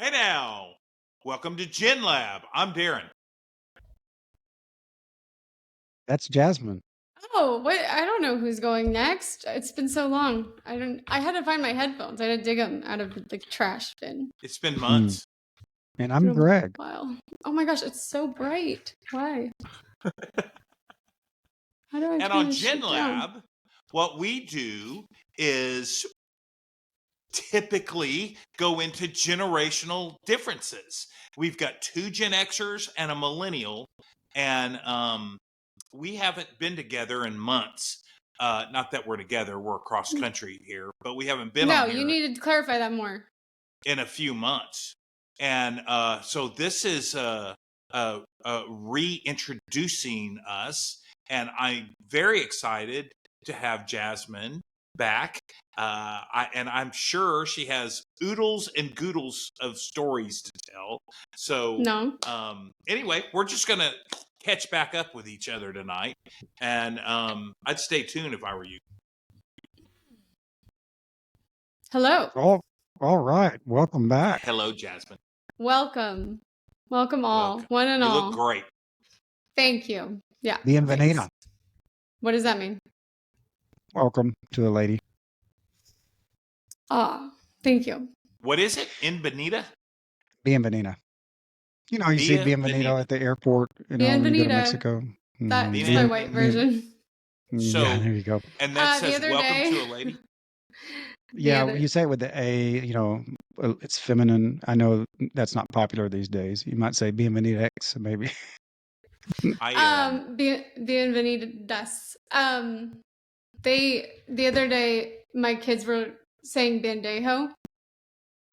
Hey now, welcome to Gen Lab. I'm Darren. That's Jasmine. Oh, what? I don't know who's going next. It's been so long. I had to find my headphones. I had to dig them out of the trash bin. It's been months. And It's I'm been a Greg. while. Oh my gosh, it's so bright. Why? How do I And turn on this Gen shit down? Lab, what we do is typically go into generational differences. We've got two Gen Xers and a millennial, and we haven't been together in months. Not that we're together, we're across country here, but we haven't been No, on you here need to clarify that more. in a few months. And so this is reintroducing us, and I'm very excited to have Jasmine back. And I'm sure she has oodles and goodles of stories to tell. So No. anyway, we're just gonna catch back up with each other tonight, and I'd stay tuned if I were you. Hello. All right. Welcome back. Hello, Jasmine. Welcome. Welcome all. Welcome. One and You all. look great. Thank you. Yeah. Bienvenida. thanks. What does that mean? Welcome to the lady. Thank you. What is it? In Bonita? Bienvenida. You know, you see Bienvenido at the airport, when you go to Bienvenida. Mexico. That's my Bien- white version. So, yeah, there you go. and that The says other welcome day- to a lady. Yeah, you say it with the A, it's feminine. I know that's not popular these days. You might say Bienvenida X, maybe. Bienvenidas. The other day, my kids were saying bandejo.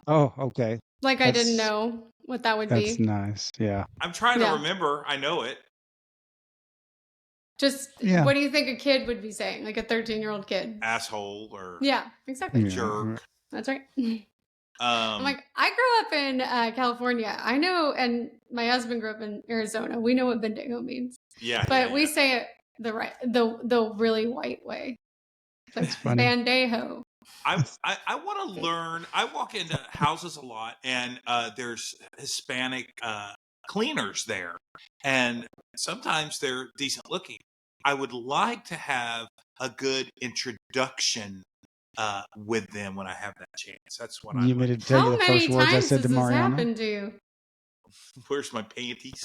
Oh, okay. Like I didn't know what that would be. That's nice. Yeah. I'm trying to remember. I know it. Just what do you think a kid would be saying? Like a 13-year-old kid? Asshole or exactly. Jerk. That's right. I'm like, I grew up in California. I know, and my husband grew up in Arizona. We know what bandejo means. Yeah. But we say it the really white way. That's funny. Bandejo. I want to learn. I walk into houses a lot, and there's Hispanic cleaners there, and sometimes they're decent looking. I would like to have a good introduction with them when I have that chance. That's what You made to tell you the first words I said to Mariana. How many times has this happened to you? Where's my panties?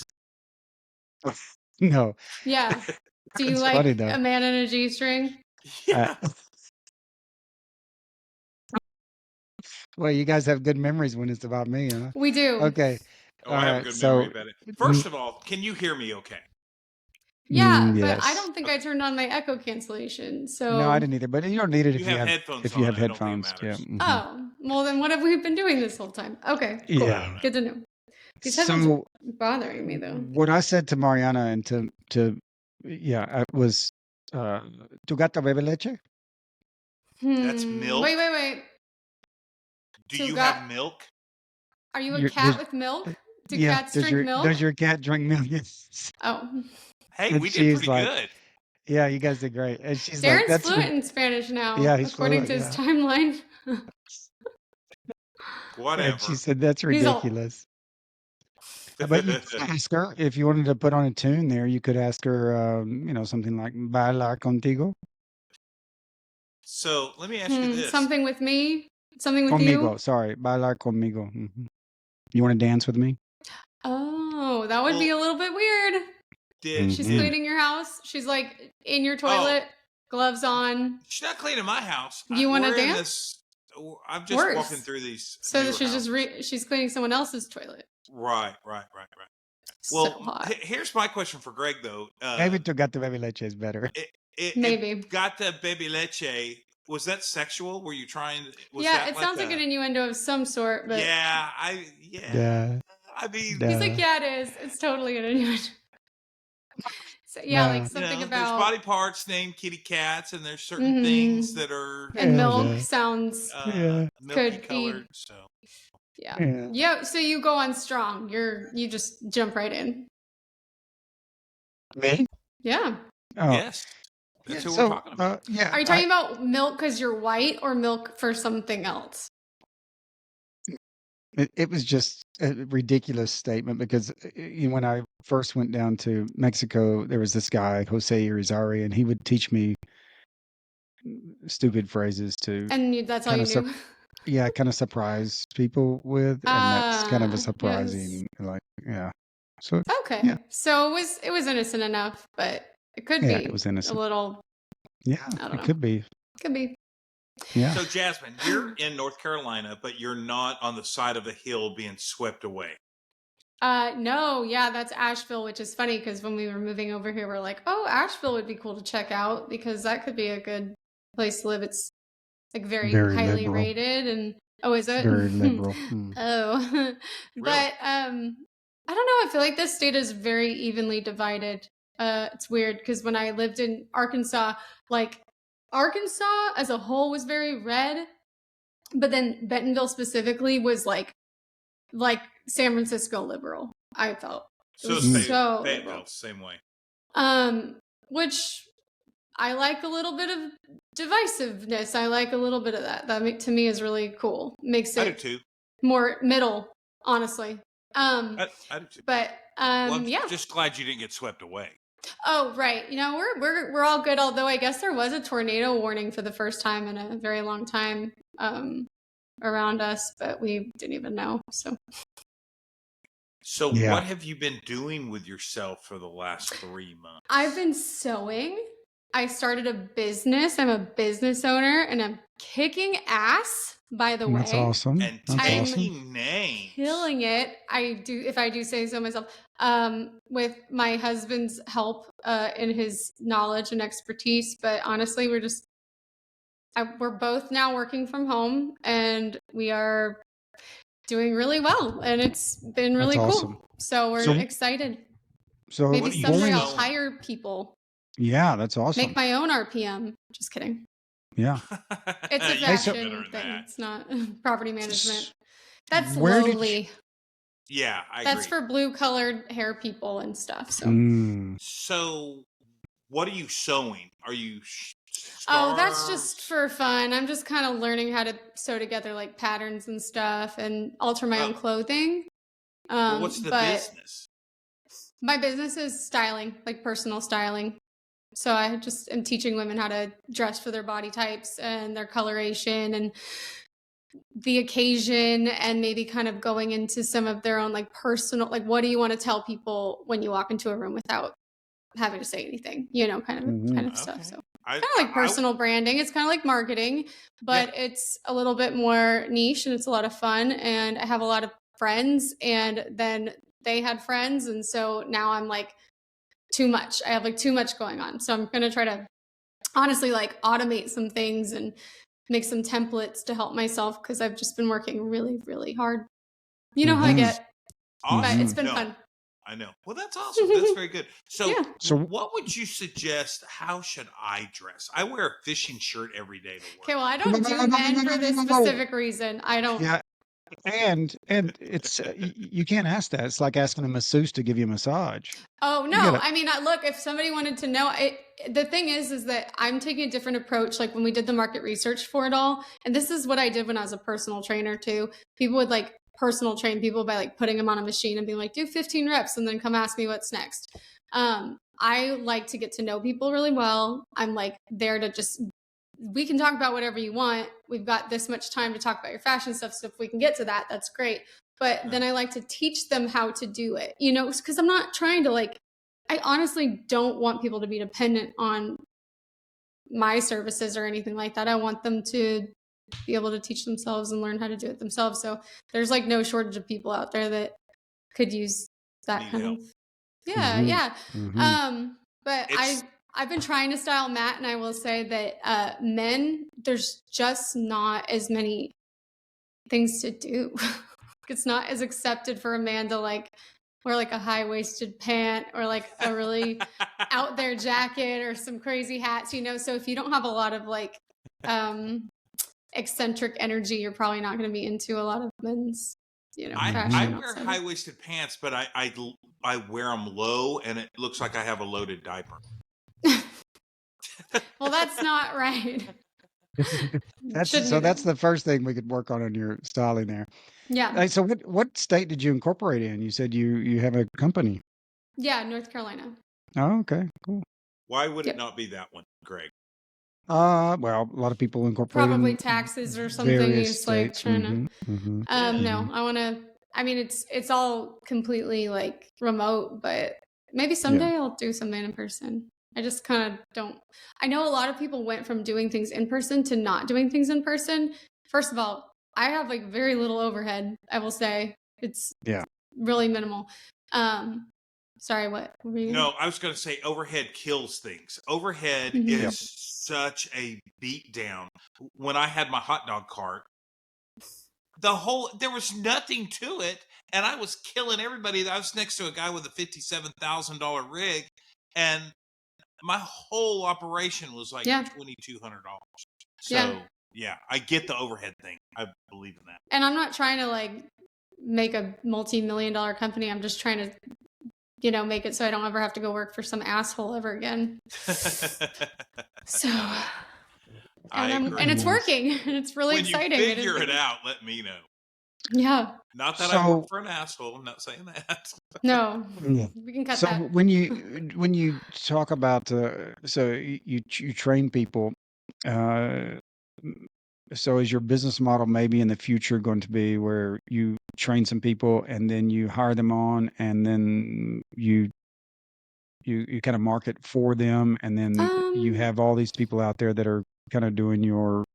No. Yeah. Do you like a man in a G-string? Yeah. Well, you guys have good memories when it's about me, huh? We do. Okay. Oh, I have a good memory about it. First of all, can you hear me okay? Yeah, but I don't think I turned on my echo cancellation. So no, I didn't either. But you don't need it if you have headphones. If you have headphones, yeah. Oh, well, then what have we been doing this whole time? Okay, cool. Yeah. Good to know. These headphones are bothering me though. What I said to Mariana and to it was ¿Tu gata bebe leche? That's milk. Wait. Do you have milk? Are you a cat with milk? Do cats drink milk? Does your cat drink milk? Yes. Oh. Hey, we did pretty good. Yeah, you guys did great. And she's Darren's like, that's fluent in Spanish now. Yeah, he's according fluent, to his timeline. Whatever. And she said, that's ridiculous. But you could ask her, if you wanted to put on a tune there, you could ask her, something like Bailar contigo. So let me ask you this. Something with me? Something with conmigo, you? Sorry, bailar conmigo. You want to dance with me? Oh, that would be a little bit weird. She's cleaning your house. She's like in your toilet, gloves on. She's not cleaning my house. You want to dance? I'm just walking through these. So that she's cleaning someone else's toilet. Right. So Well, hot. Here's my question for Greg though. Maybe Tu Gata Bebe Leche is better. Maybe. Gata Bebe Leche. Was that sexual? Were you trying? It sounds like an innuendo of some sort, but I mean, he's like, yeah, it is. It's totally an innuendo. So, like something about there's body parts named kitty cats, and there's certain things that are and milk sounds milky colored. So yeah. So you go on strong. You just jump right in. Me? Yeah. Oh. Yes. That's what we're talking about. Are you talking about milk because you're white or milk for something else? It was just a ridiculous statement because when I first went down to Mexico, there was this guy, Jose Irizarry, and he would teach me stupid phrases to And that's all kind you of knew? yeah, kind of surprise people with, and that's kind of a Yes. surprising, like, yeah. So yeah, Okay. So it was innocent enough, but it could yeah, it be was a innocent. little, Yeah, I don't it know. could be. Could be. Yeah, So, Jasmine, you're in North Carolina, but you're not on the side of a hill being swept away. No, yeah, that's Asheville, which is funny because when we were moving over here, we're like, oh, Asheville would be cool to check out because that could be a good place to live. It's like very very highly liberal, rated, and oh, is it? very liberal. Mm. Oh, Really? but I don't know. I feel like this state is very evenly divided. It's weird because when I lived in Arkansas, like Arkansas as a whole was very red, but then Bentonville specifically was like San Francisco liberal. I felt it So was is Mm. so Fayetteville, liberal. same way. Which I like a little bit of divisiveness. I like a little bit of that. To me is really cool. Makes I do it too. more middle, honestly. Um, I do too. but Well, I'm yeah. just glad you didn't get swept away. Oh, right. We're all good. Although I guess there was a tornado warning for the first time in a very long time around us, but we didn't even know. So, Yeah, what have you been doing with yourself for the last 3 months? I've been sewing. I started a business. I'm a business owner and I'm kicking ass, by the that's way. awesome. And That's I'm awesome. taking names. killing it. If I do say so myself, with my husband's help in his knowledge and expertise. But honestly, we're both now working from home and we are doing really well. And it's been That's really awesome. cool. So we're So, excited. so Maybe What are you someday I'll going, sewing? hire people, yeah, that's make awesome. my own RPM. Just kidding. Yeah. It's a You Hey, can do so better fashion than thing. that. It's not property management. s- That's where did you? lowly. Yeah, I That's agree. for blue colored hair people and stuff. So, Mm, So, what are you sewing? Are you oh, that's just scarves? for fun. I'm just kind of learning how to sew together like patterns and stuff and alter my own Oh, clothing. well, what's the But business? my business is styling, like personal styling. So I just am teaching women how to dress for their body types and their coloration and the occasion, and maybe kind of going into some of their own like personal, like what do you want to tell people when you walk into a room without having to say anything, kind mhm. of stuff. Okay. So I, kind of like I, I personal branding. It's kind of like marketing, yeah. but it's a little bit more niche and it's a lot of fun. And I have a lot of friends, and then they had friends. And so now I'm like too much. I have like too much going on. So I'm going to try to honestly like automate some things and make some templates to help myself because I've just been working really, really hard. You know how I Mhm. That's get, but awesome. it's Mhm. been No, fun. I know. Well, that's awesome. That's very good. So, Yeah. So, what would you suggest? How should I dress? I wear a fishing shirt every day to Okay, work. well, I no, don't no, do no, no, no, men no, for no, this no, no. specific reason. I don't. Yeah, and it's you can't ask that. It's like asking a masseuse to give you a massage. Oh You no! gotta. I mean, look. If somebody wanted to know, the thing is that I'm taking a different approach. Like when we did the market research for it all, and this is what I did when I was a personal trainer too. People would like personal train people by like putting them on a machine and being like, do 15 reps, and then come ask me what's next. I like to get to know people really well. I'm like there to just we can talk about whatever you want. We've got this much time to talk about your fashion stuff. So if we can get to that, that's great. But then I like to teach them how to do it, because I'm not trying to I honestly don't want people to be dependent on my services or anything like that. I want them to be able to teach themselves and learn how to do it themselves. So there's like no shortage of people out there that could use that Need kind help. of, yeah, Hmm. yeah. Hmm. But It's I've been trying to style Matt, and I will say that men, there's just not as many things to do. It's not as accepted for a man to like wear like a high-waisted pant or like a really out there jacket or some crazy hats, So if you don't have a lot of like eccentric energy, you're probably not going to be into a lot of men's, I fashion wear outside high waisted pants, but I wear them low, and it looks like I have a loaded diaper. Well, that's not right. That's Shouldn't do that's that. the first thing we could work on your styling there. Yeah. Hey, so what state did you incorporate in? You said you have a company. Yeah, North Carolina. Oh, okay, cool. Why would it Yep. not be that one, Greg? Well, a lot of people incorporate Probably in taxes or something. various You're just like states. trying to. No, Mhm. I want to. I mean, it's all completely like remote, but maybe Yeah. someday I'll do something in person. I just kind of don't. I know a lot of people went from doing things in person to not doing things in person. First of all, I have like very little overhead. I will say it's Yeah. really minimal. Um, sorry, what were you? No, I was going to say overhead kills things. Overhead Mhm. Yeah. is such a beatdown. When I had my hot dog cart, there was nothing to it, and I was killing everybody. I was next to a guy with a $57,000 rig, and my whole operation was like Yeah, $2,200. yeah. So yeah, I get the overhead thing. I believe in And I'm not trying to like make a multi-million-dollar company. I'm just trying to, make it so I don't ever have to go work for some asshole ever again. that. So, I and agree. it's Nice. working, and it's really When you exciting. figure it out, let me know. Yeah. Not that I work So for an asshole. I'm not saying that. No, yeah. we can cut So that. when you talk about so you train people, uh, m- so is your business model maybe in the future going to be where you train some people and then you hire them on and then you kind of market for them and then you Um, have all these people out there that are kind of doing your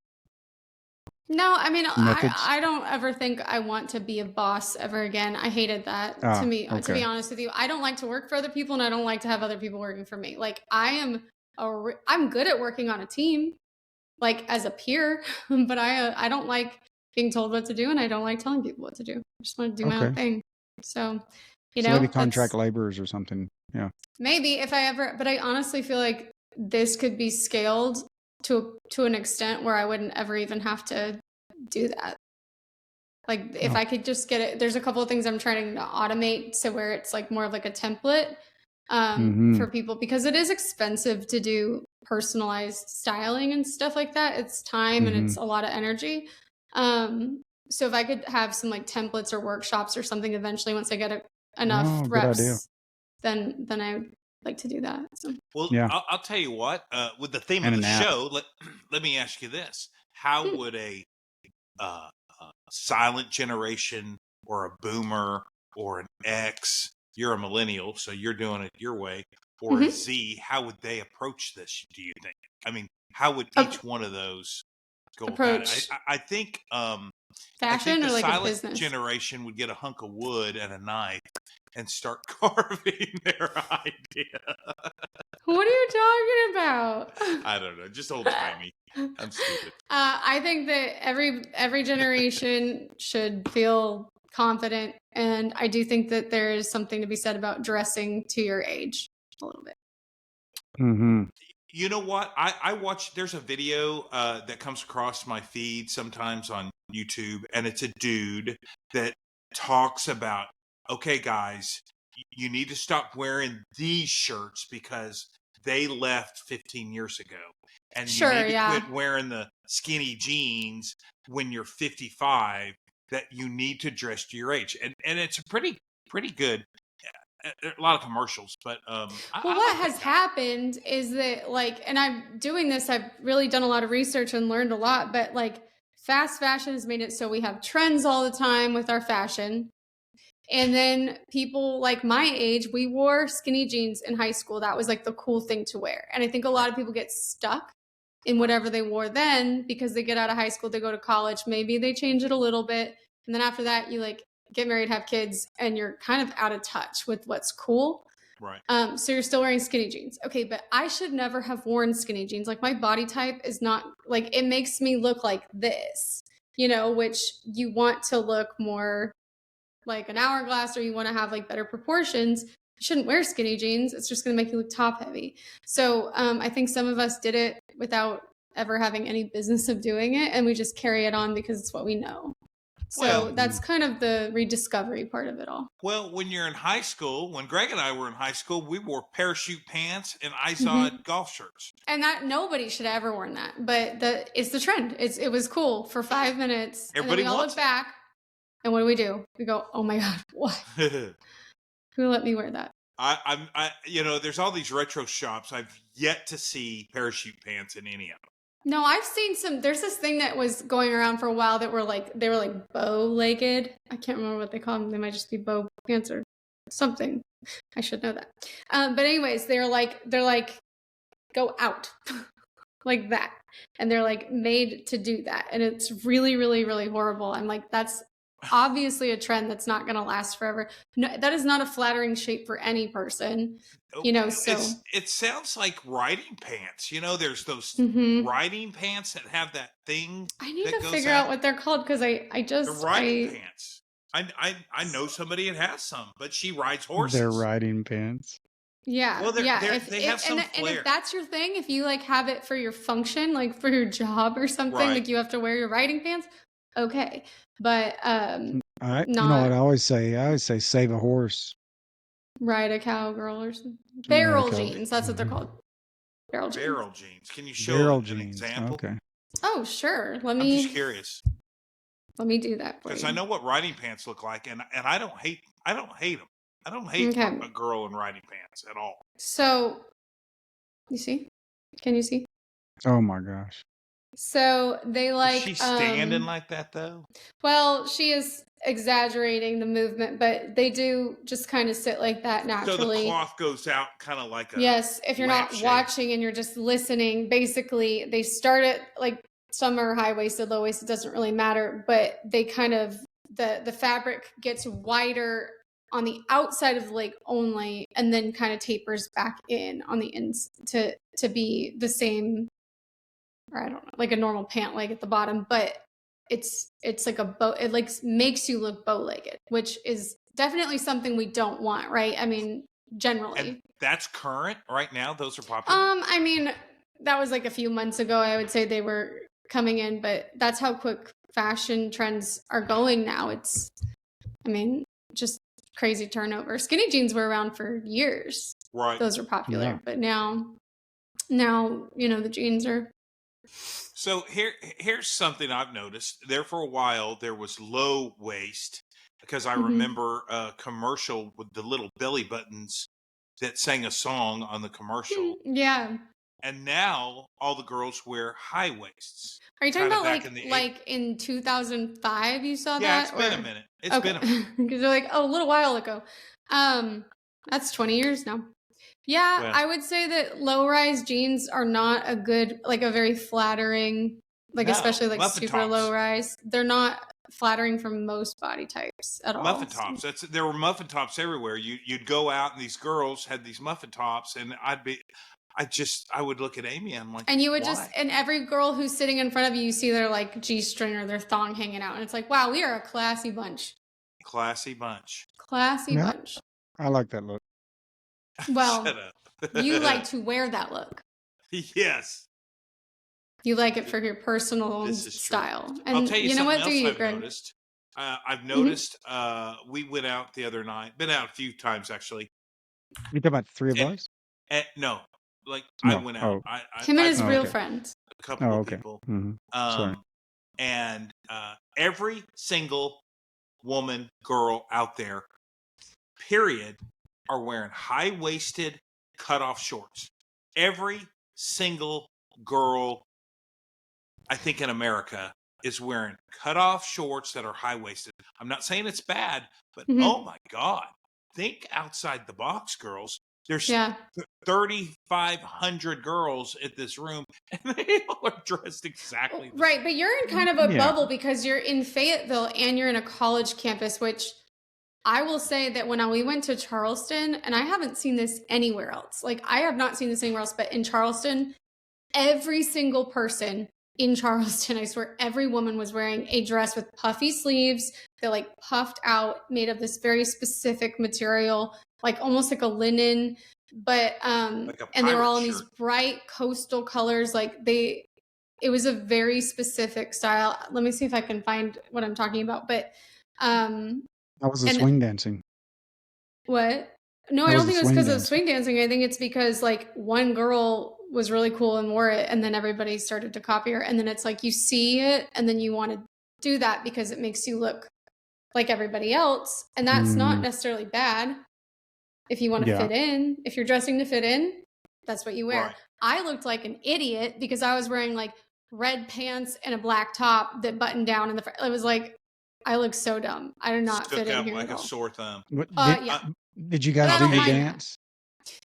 no, I mean, methods? I don't ever think I want to be a boss ever again. I hated that. Ah, To be okay. honest with you, I don't like to work for other people, and I don't like to have other people working for me. Like I'm good at working on a team, like as a peer, but I don't like being told what to do, and I don't like telling people what to do. I just want to do my own Okay. thing. So, So maybe that's contract laborers or something. Yeah. maybe if I ever, but I honestly feel like this could be scaled to an extent where I wouldn't ever even have to do that. Like if Oh. I could just get it, there's a couple of things I'm trying to automate so where it's like more of like a template Mhm. for people because it is expensive to do personalized styling and stuff like that. It's time and it's Mhm. a lot of energy. So if I could have some like templates or workshops or something eventually once I get enough Oh, good idea. reps, then I would like to do that. So Well, Yeah. I'll tell you what. With the theme of And the an app. show, let me ask you this: how hmm. would a silent generation or a boomer or an X? You're a millennial, so you're doing it your way. Or a Mm-hmm. Z, how would they approach this? Do you think? I mean, how would A- each one of those go about it? approach I think fashion the or like a silent business. generation would get a hunk of wood and a knife and start carving their idea. What are you talking about? I don't know, just old timey. I'm stupid. I think that every generation should feel confident, and I do think that there is something to be said about dressing to your age a little bit. Mhm. You know what? I watch. There's a video that comes across my feed sometimes on YouTube, and it's a dude that talks about, okay, guys, you need to stop wearing these shirts because they left 15 years ago, and you Sure, need to yeah. quit wearing the skinny jeans when you're 55. That you need to dress to your age, and it's a pretty good. A lot of commercials, but Well, I what like that has guy. happened is that, like, and I'm doing this, I've really done a lot of research and learned a lot, but like, fast fashion has made it so we have trends all the time with our fashion. And then people like my age, we wore skinny jeans in high school. That was like the cool thing to wear. And I think a lot Right, of people get stuck in right. whatever they wore then because they get out of high school, they go to college, maybe they change it a little bit. And then after that, you like get married, have kids, and you're kind of out of touch with what's cool. Right. So you're still wearing skinny jeans. Okay, but I should never have worn skinny jeans. Like my body type is not like it makes me look like this, which you want to look more like an hourglass or you want to have like better proportions. You shouldn't wear skinny jeans. It's just going to make you look top heavy. So I think some of us did it without ever having any business of doing it, and we just carry it on because it's what we know. So Well, that's kind of the rediscovery part of it all. well, when you're in high school, when Greg and I were in high school, we wore parachute pants and Mm-hmm. Izod golf shirts. And that nobody should have ever worn that, but it's the trend. It was cool for 5 minutes, Everybody and then we all wants look back, and what do? We go, "Oh my god, what? it. Who let me wear that?" There's all these retro shops. I've yet to see parachute pants in any of them. No, I've seen some. There's this thing that was going around for a while that were like bow-legged. I can't remember what they call them. They might just be bow pants or something. I should know that. But anyways, they're like go out like that, and they're like made to do that, and it's really, really, really horrible. I'm like, that's obviously a trend that's not going to last forever. No, that is not a flattering shape for any person. So it sounds like riding pants. There's those Mhm. riding pants that have that thing. I need that to goes figure out what they're called because I the just riding pants. I know somebody that has some, but she rides horses. They're riding pants. Yeah, Well, yeah. they have some and flair. if that's your thing, if you like have it for your function, like for your job or something, Right. like you have to wear your riding pants, okay. But You know what not I always say? I always say save a horse. ride a cowgirl or something. Ride a Barrel cow- jeans, that's what they're called. Barrel jeans. Barrel jeans. Can you show Barrel an jeans. example? Okay. Oh, sure. I'm just curious Let me do that for because you. I know what riding pants look like, and I don't hate them. I don't hate Okay. a girl in riding pants at all. So, you see? Can you see? Oh my gosh. So they like Is she standing like that though? Well, she is exaggerating the movement, but they do just kind of sit like that naturally. So the cloth goes out kind of like a Yes, if you're not lampshade. watching and you're just listening, basically they start it like some are high-waisted, low-waisted, doesn't really matter, but they kind of the fabric gets wider on the outside of the leg only, and then kind of tapers back in on the ends to be the same, or I don't know, like a normal pant leg at the bottom, but it's like a bow. It like makes you look bow-legged, which is definitely something we don't want, right? I mean, generally. And that's current right now. Those are popular. I mean, that was like a few months ago. I would say they were coming in, but that's how quick fashion trends are going now. It's, I mean, just crazy turnover. Skinny jeans were around for years. Right. Those were popular, Yeah. but now, the jeans are. So here's something I've noticed. There for a while, there was low waist because I Mhm. remember a commercial with the little belly buttons that sang a song on the commercial. Yeah. And now all the girls wear high waists. Are you talking Kinda about back in the like in 2005 you saw Yeah, that? it's been a minute. It's been a minute. Because they're like, oh, a little while ago. That's 20 years now. Yeah, Well. I would say that low-rise jeans are not a very flattering, like No, especially like muffin super tops. low-rise. They're not flattering for most body types at all. Muffin tops. There were muffin tops everywhere. You'd go out and these girls had these muffin tops, and I would look at Amy and I'm like, And you would why? and every girl who's sitting in front of you see their like G-string or their thong hanging out. And it's like, wow, we are a classy bunch. Classy bunch. Classy Yeah. bunch. I like that look. Well, Shut up. you like to wear that look. Yes. You like it for your personal This is true. style. And I'll tell you know something what? Do else you, I've Greg? noticed. I've noticed we went out the other night. Been out a few times actually. You talking about the three of And- us? No, like No. I went out. Oh. Him and his Oh, real okay. friends. a couple Oh, of okay. people. Mhm. Sorry. And every single woman, girl out there, period, are wearing high-waisted cutoff shorts. Every single girl, I think in America, is wearing cutoff shorts that are high-waisted. I'm not saying it's bad, but Mhm. oh my God, think outside the box, girls. There's Yeah. 3,500 girls at this room, and they all are dressed exactly the Right, same. but you're in kind of a Yeah. bubble because you're in Fayetteville and you're in a college campus, which I will say that when we went to Charleston, and I haven't seen this anywhere else. Like, I have not seen this anywhere else, but in Charleston, every single person in Charleston, I swear, every woman was wearing a dress with puffy sleeves. They're like puffed out, made of this very specific material, like almost like a linen. But Like a and they were pirate all in these shirt. bright coastal colors. Like it was a very specific style. Let me see if I can find what I'm talking about. But That was the and swing dancing. what? No, That I was don't the think it was swing because of dancing. swing dancing. I think it's because like one girl was really cool and wore it, and then everybody started to copy her. And then it's like you see it, and then you want to do that because it makes you look like everybody else, and that's not necessarily bad. If you want to Yeah. fit in, if you're dressing to fit in, that's what you wear. Right. I looked like an idiot because I was wearing like red pants and a black top that buttoned down in the front. It was like, I look so dumb. I do not fit Stuck in out here like at a all. sore thumb. Yeah. Did you But guys I do don't the mind that. dance?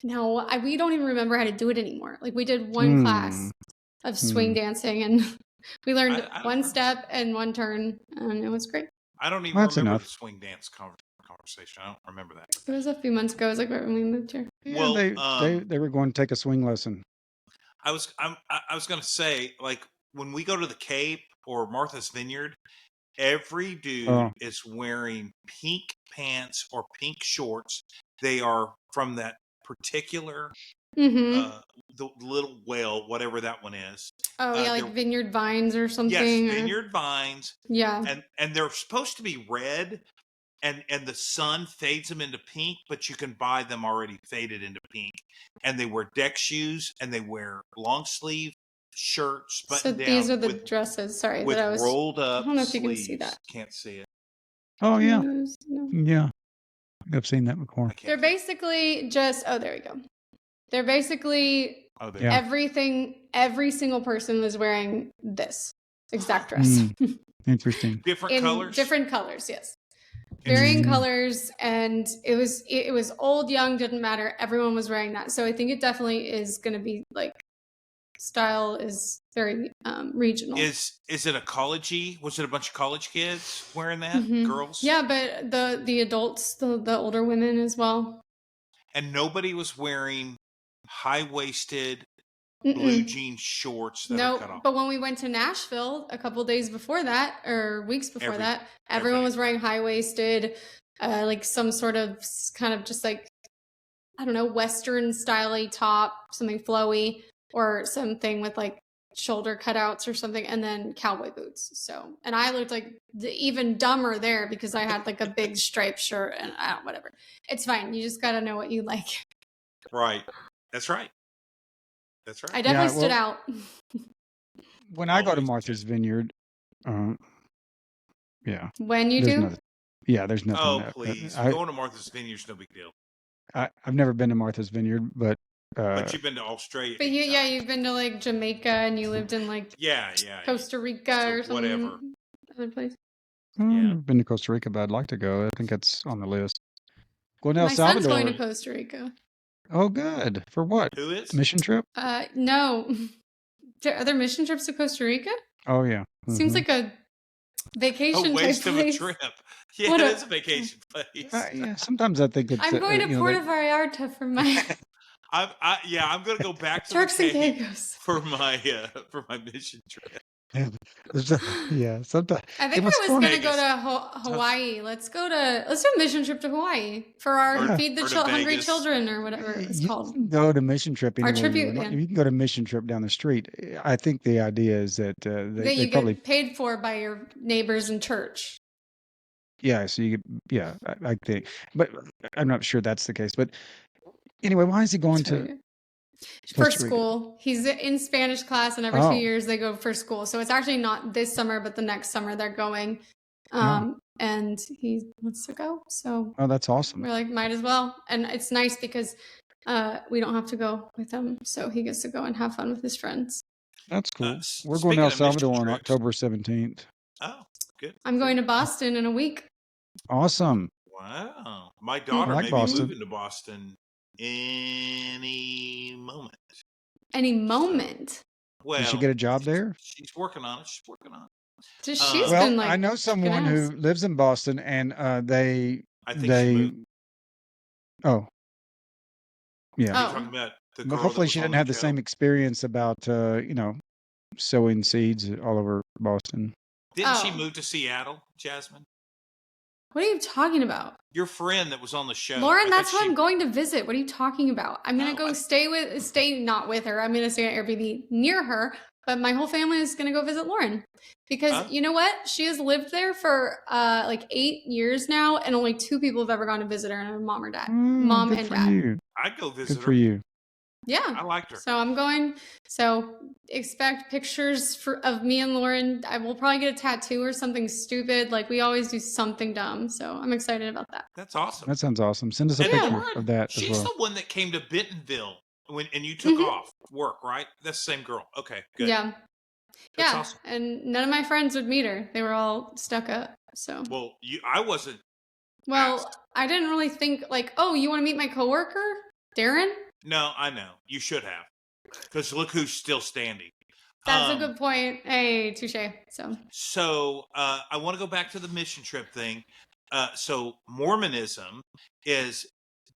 No, we don't even remember how to do it anymore. Like we did one class of swing dancing, and we learned I don't one remember. step and one turn, and it was great. I don't even Well, that's remember enough. the swing dance conversation. I don't remember that. It was a few months ago. It was like right when we moved here. Yeah, Well, they were going to take a swing lesson. I was going to say, like, when we go to the Cape or Martha's Vineyard, every dude is wearing pink pants or pink shorts. They are from that particular the little whale, whatever that one is. Oh yeah, like Vineyard Vines or something. Yes, Vineyard Vines. Yeah, and they're supposed to be red, and the sun fades them into pink, but you can buy them already faded into pink. And they wear deck shoes, and they wear long sleeve shirts, button down. So these are the dresses. Sorry, with that I was rolled up. I don't know if you sleeves. can see that. Can't see it. Oh yeah, No. yeah. I've seen that before. They're basically just. Oh, there we go. They're basically everything. Every single person was wearing this exact dress. Interesting. Different colors. Different colors. Yes. Varying colors, and it was old, young, didn't matter. Everyone was wearing that. So I think it definitely is going to be like style is very regional. Is it a college-y? Was it a bunch of college kids wearing that? Girls? Yeah, but the adults, the older women as well. And nobody was wearing high-waisted blue jean shorts that are cut off. But when we went to Nashville a couple days before that, or weeks before that, everyone was wearing high-waisted, like some sort of kind of just like, I don't know, Western style-y top, something flowy, or something with like shoulder cutouts or something, and then cowboy boots. So, and I looked like even dumber there because I had like a big striped shirt and whatever. It's fine. You just got to know what you like. Right. That's right. That's right. I definitely stood out. When I go to Martha's Vineyard, yeah. When you do? There's nothing. Oh, please. Going to Martha's Vineyard is no big deal. I've never been to Martha's Vineyard, but you've been to Australia. But you've been to like Jamaica, and you lived in like Costa Rica or something. Whatever. Other place. I've been to Costa Rica, but I'd like to go. I think it's on the list. Going to El Salvador. My son's going to Costa Rica. Oh, good. For what? Who is? Mission trip? No. Are there mission trips to Costa Rica? Oh, yeah. Seems like a vacation. A waste type of place. a trip. Yeah, it is a vacation place. Yeah, sometimes I think it's. I'm going to Puerto Vallarta for my. I'm going to go back to Turks and Caicos for my mission trip. Yeah, sometimes. I think I was going to go to Hawaii. Let's do a mission trip to Hawaii for our Feed the Hungry Children or whatever it's called. You can go to mission trip anywhere. Our tribute, you can go to mission trip down the street. I think the idea is that they probably get paid for by your neighbors in church. Yeah, so you I think, but I'm not sure that's the case. But anyway, why is he going to? For school. He's in Spanish class, and every 2 years they go for school. So it's actually not this summer, but the next summer they're going. And he wants to go. So that's awesome. We're like, might as well. And it's nice because we don't have to go with him. So he gets to go and have fun with his friends. That's cool. We're going to El Salvador on October 17th. Oh, good. I'm going to Boston in a week. Awesome. Wow. My daughter may be moving to Boston any moment. Any moment? Well, did she get a job there? She's working on it. She's been like, I know someone who lives in Boston, and I think she moved. Oh, yeah. You're talking about the girl but hopefully she didn't have the show? same experience about sowing seeds all over Boston. Didn't she move to Seattle, Jasmine? What are you talking about? Your friend that was on the show. Lauren, that's who I'm going to visit. What are you talking about? I'm going to go stay not with her. I'm going to stay at Airbnb near her, but my whole family is going to go visit Lauren because you know what? She has lived there for like 8 years now, and only 2 people have ever gone to visit her, and her mom or dad, mom good and for dad. you. I'd go visit Good for her. you. Yeah, I liked her. So I'm going. So expect pictures of me and Lauren. I will probably get a tattoo or something stupid. Like we always do something dumb. So I'm excited about that. That's awesome. That sounds awesome. Send us a And picture Lauren, of that as she's well. the one that came to Bentonville and you took off work, right? That's the same girl. Okay, good. Yeah. That's yeah. awesome. And none of my friends would meet her. They were all stuck up. So. Well, I wasn't. Well, asked. I didn't really think like, oh, you want to meet my coworker, Darren? No, I know. You should have. Because look who's still standing. That's a good point. Hey, touche. So I want to go back to the mission trip thing. So Mormonism is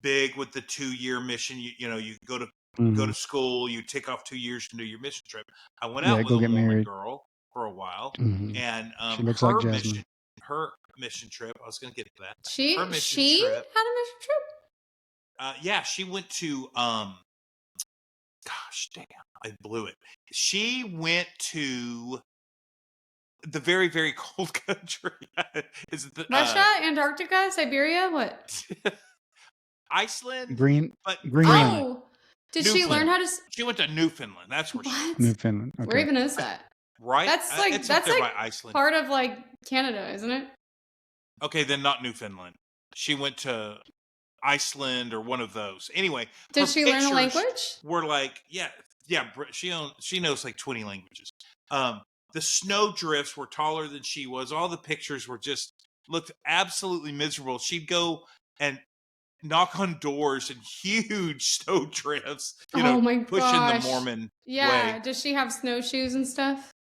big with the 2-year mission. You know, you go to school, you take off 2 years to do your mission trip. I went out with a Mormon girl for a while, and she looks like Jasmine. her mission trip. I was going to get to that. She her had a mission trip. Yeah, she went to gosh damn, I blew it. She went to the very, very cold country. Russia, Antarctica, Siberia, what? Iceland, Greenland. Oh, did she learn how to? She went to Newfoundland. That's where she went. Newfoundland. Okay. Where even is that? Right? That's like it's up there by Iceland. Part of like Canada, isn't it? Okay, then not Newfoundland. She went to Iceland or one of those. Anyway, did she learn a language? We're like, yeah. She knows like 20 languages. The snow drifts were taller than she was. All the pictures looked absolutely miserable. She'd go and knock on doors in huge snow drifts. My pushing the Mormon way. Does she have snowshoes and stuff?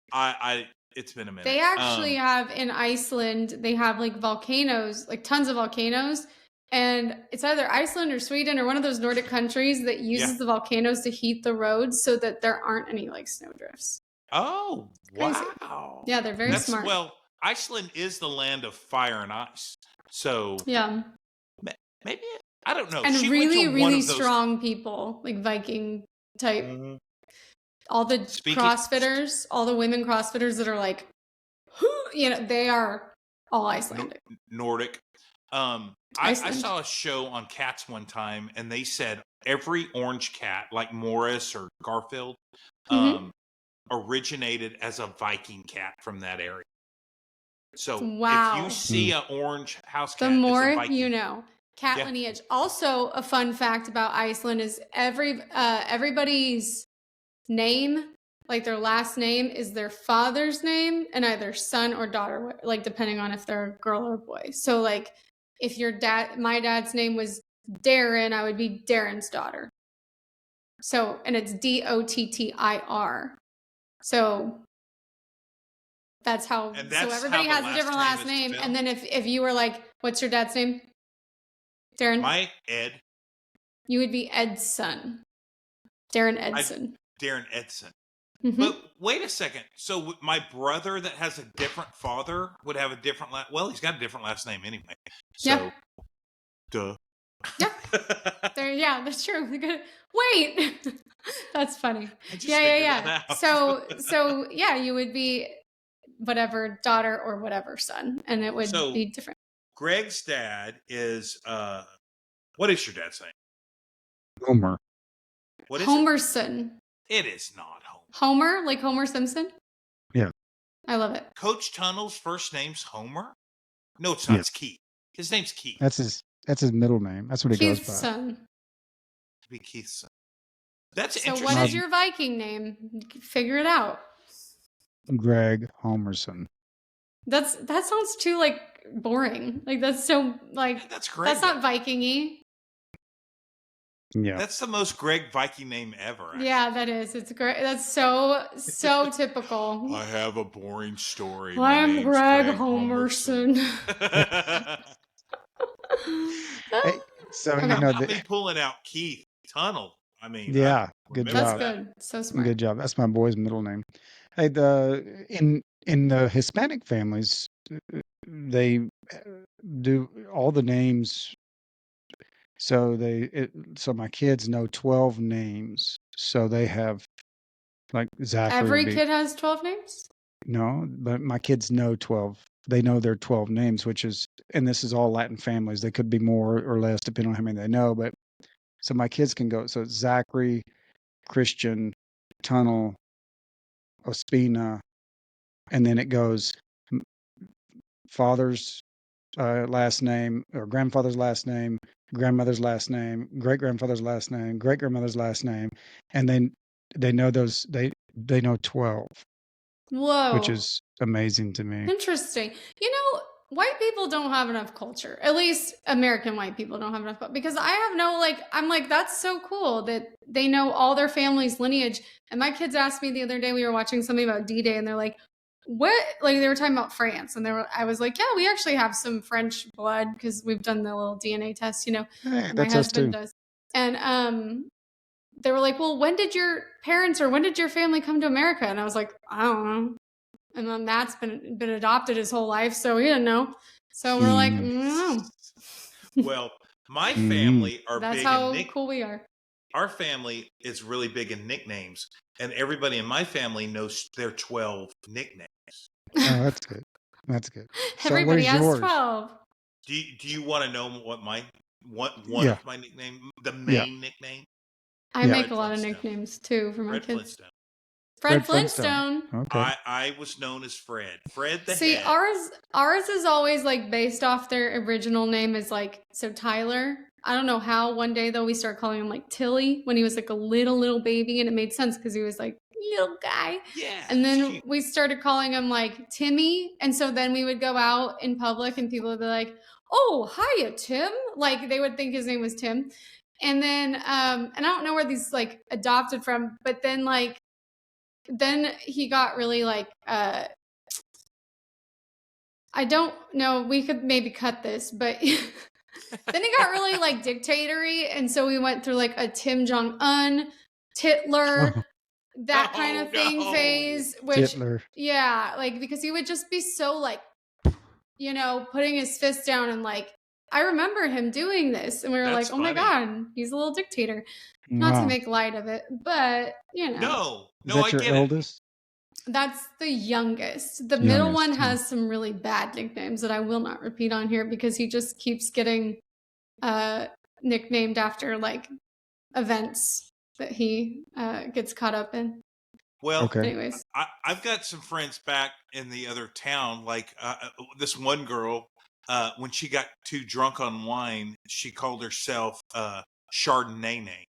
It's been a minute. They actually have in Iceland. They have like volcanoes, like tons of volcanoes. And it's either Iceland or Sweden or one of those Nordic countries that uses the volcanoes to heat the roads so that there aren't any like snow drifts. Oh, wow. Yeah, they're very smart. Well, Iceland is the land of fire and ice. So yeah, maybe, I don't know. And she really, really strong people, like Viking type. Mm-hmm. All the CrossFitters, all the women CrossFitters that are like, they are all Icelandic. Nordic. I saw a show on cats one time, and they said every orange cat, like Morris or Garfield, originated as a Viking cat from that area. So if you see an orange house cat, the more you know. Cat lineage. Also, a fun fact about Iceland is everybody's name, like their last name, is their father's name and either son or daughter, like depending on if they're a girl or a boy. So like if my dad's name was Darren, I would be Darren's daughter. So, and it's Dottir. So that's how, so everybody has a different last name. And then if you were like, what's your dad's name? Darren? Ed. You would be Ed's son. Darren Edson. Darren Edson. Mm-hmm. But wait a second. So my brother that has a different father would have a different he's got a different last name anyway. So, duh. Yeah. That's true. Wait. That's funny. Yeah. So yeah, you would be whatever daughter or whatever son, and it would be different. Greg's dad is what is your dad's name? Homer. What is Homerson. It is not Homer. Homer, like Homer Simpson? Yeah. I love it. Coach Tunnel's first name's Homer? No, it's not. Yeah. It's Keith. His name's Keith. That's his middle name. That's what he goes by. Keith's son. Be Keith's son. That's so interesting. What is your Viking name? Figure it out. Greg Homerson. That sounds too like boring. Like that's so like that's great. That's not Viking-y. Yeah. That's the most Greg Viking name ever. Actually. Yeah, that is. It's great. That's so typical. I have a boring story. I'm Greg Homerson. Hey, so me pulling out Keith Tunnel. I mean, good job. That's good. So smart. Good job. That's my boy's middle name. Hey, in the Hispanic families, they do all the names. So my kids know 12 names. So they have Like Zachary would Every be kid has 12 names? no, but my kids know 12. They know their 12 names, which is, and this is all Latin families. They could be more or less depending on how many they know. But so my kids can go. So it's Zachary, Christian, Tunnel, Ospina, and then it goes father's last name or grandfather's last name, grandmother's last name, great grandfather's last name, great grandmother's last name, and then they know those they know 12, which Whoa. is amazing to me. Interesting. You know, white people don't have enough culture. At least American white people don't have enough culture. Because I have no, like, I'm like, that's so cool that they know all their family's lineage. And my kids asked me the other day, we were watching something about D-Day, and they're like, what? Like, they were talking about France. And I was like, yeah, we actually have some French blood because we've done the little DNA test, you know, Hey, or my that's us husband too. does. And they were like, well, when did your parents or when did your family come to America? And I was like, I don't know. And then Matt's been adopted his whole life, so he didn't know. So we're like, no. Well, my family are That's big how in cool we are. Our family is really big in nicknames, and everybody in my family knows their 12 nicknames. Oh, that's good. That's good. So what Everybody is has yours? 12. Do you want to know what one Yeah. of my nickname, the Yeah. main nickname? I Yeah. make Fred a lot of Flintstone. nicknames too for my Fred kids. Flintstone. Fred Flintstone. Okay. I was known as Fred. Fred the See, Head. ours is always like based off their original name is like, so Tyler. I don't know how one day though we start calling him like Tilly when he was like a little baby, and it made sense because he was like little guy. Yeah. And then we started calling him like Timmy, and so then we would go out in public and people would be like, "Oh, hiya, Tim!" Like they would think his name was Tim. And then and I don't know where these like adopted from, but then like then he got really like I don't know, we could maybe cut this, but then he got really like dictatory, and so we went through like a Tim Jong-un, Titler, that kind of thing phase, which Hitler. yeah, like because he would just be so like, you know, putting his fist down and like I remember him doing this, and we were That's like, oh my funny. god, he's a little dictator. Not to Wow. make light of it, but you know. No, Is that I your get it. eldest? That's the youngest. The middle Youngest, one yeah. has some really bad nicknames that I will not repeat on here because he just keeps getting nicknamed after like events that he gets caught up in. Well, Okay. Anyways, I've got some friends back in the other town. Like this one girl, when she got too drunk on wine, she called herself Chardonnay.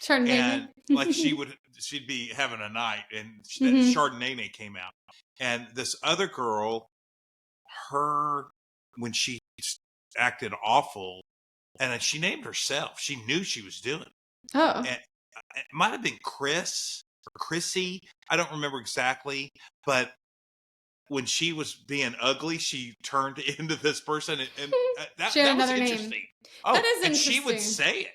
Chardonnay. And like she'd be having a night, and Mhm. Chardonnay came out. And this other girl, when she acted awful, and then she named herself. She knew she was doing it. Oh. And it might have been Chris or Chrissy. I don't remember exactly, but when she was being ugly, she turned into this person, and that She had was another name. interesting. Oh, That is and she would interesting. say it.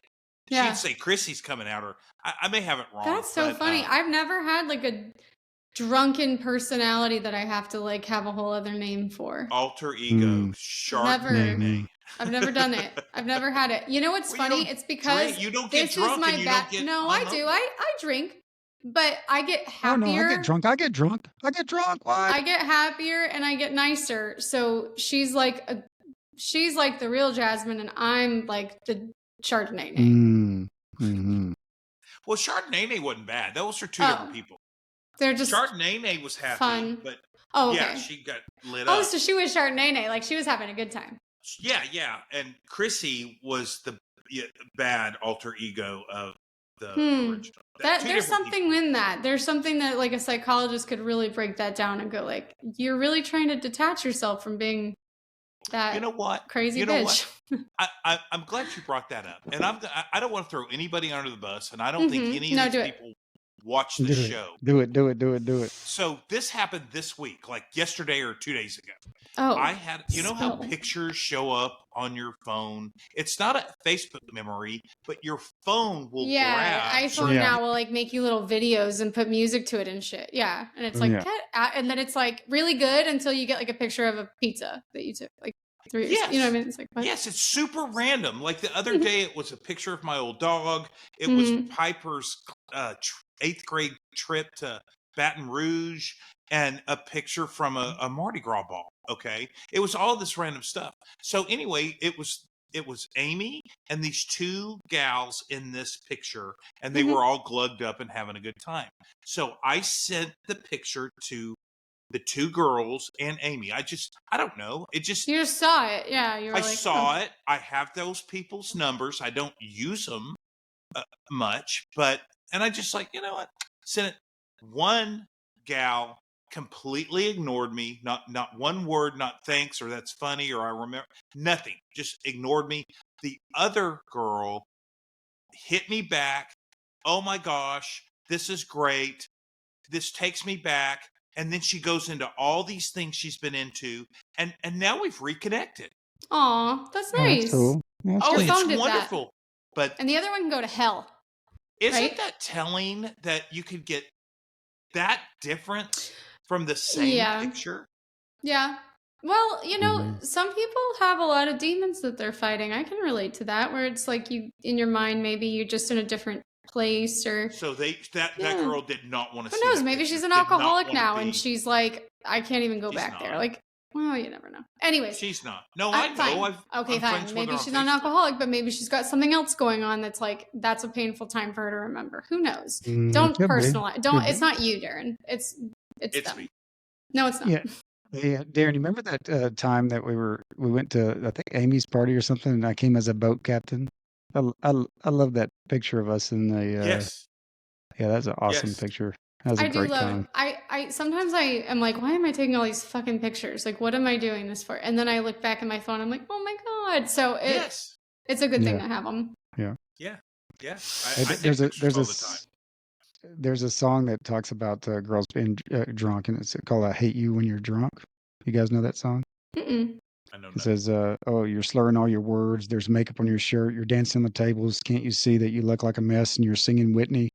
Yeah. She'd say Chrissy's coming out, or I may have it wrong. That's so but, funny. I've never had like a drunken personality that I have to like have a whole other name for. Alter ego, Chardonnay. I've never done it. I've never had it. You know what's Well, you funny? don't It's because you don't get this drunk is my and you bad. don't get No, I do. hungover. I drink, but I get Oh happier. no, I get drunk. I get drunk. What? I get happier and I get nicer. So she's like the real Jasmine, and I'm like the Chardonnay name. Mm-hmm. Well, Chardonnay wasn't bad. Those are two different people. They're just Chardonnay was happy, fun. but okay. yeah, she got lit Oh, up. so she was Chardonnay, like she was having a good time. Yeah, and Chrissy was the bad alter ego of the original. There's something in that. There's something that like a psychologist could really break that down and go like, you're really trying to detach yourself from being that crazy bitch. I'm glad you brought that up, and I don't want to throw anybody under the bus, and I don't think any of these people watch the show. Do it. So this happened this week, like yesterday or 2 days ago. Oh, I had, you know how pictures show up on your phone? It's not a Facebook memory, but your phone will grab. iPhone now will like make you little videos and put music to it and shit. Yeah, and it's like, and then it's like really good until you get like a picture of a pizza that you took like 3 years. You know what I mean? It's like, what? Yes, it's super random. Like the other day, it was a picture of my old dog. It was Piper's 8th grade trip to Baton Rouge and a picture from a Mardi Gras ball. Okay. It was all this random stuff. So anyway, it was Amy and these two gals in this picture, and they Mhm. were all glugged up and having a good time. So I sent the picture to the two girls and Amy. I don't know. You just saw it. Yeah. You were I like, saw it. I have those people's numbers. I don't use them much, and I just like, you know what? Sent it. One gal completely ignored me. Not one word, not thanks or that's funny or I remember nothing. Just ignored me. The other girl hit me back. Oh my gosh, this is great. This takes me back. And then she goes into all these things she's been into, and now we've reconnected. aw, that's Oh, that's nice. cool. Yeah, that's Oh, Your cool. phone it's did that. wonderful. But And the other one can go to hell. isn't right? that telling that you could get that difference from the same Yeah. picture? Yeah. Well, you know, Mhm. some people have a lot of demons that they're fighting. I can relate to that, where it's like you, in your mind, maybe you're just in a different place, or So that Yeah. girl did not want to who see knows? that Maybe picture, she's an did not alcoholic want to now, and be. she's like, I can't even go She's back there. not. Like, well, you never know. Anyways, She's not. No, I know. fine. Okay, I'm fine. friends with Maybe her on she's not an Facebook. alcoholic, but maybe she's got something else going on that's like that's a painful time for her to remember. Who knows? Don't Could be. personalize. Don't. Could It's be. not you, Darren. It's It's them. me. No, it's not. Yeah. Yeah, Darren, you remember that time that we went to, I think, Amy's party or something, and I came as a boat captain? I love that picture of us in the Yes. yeah, that's an awesome Yes. picture. That was a I do great love it. time. I sometimes I am like, why am I taking all these fucking pictures? Like, what am I doing this for? And then I look back at my phone. I'm like, oh my god. So Yes. it's a good thing Yeah. to have them. Yeah. Yeah. Hey, I take pictures all the time. there's a song that talks about girls being drunk, and it's called "I Hate You When You're Drunk." You guys know that song? Mm-mm. I know It nothing. says, "Oh, you're slurring all your words. There's makeup on your shirt. You're dancing on the tables. Can't you see that you look like a mess?" And you're singing Whitney.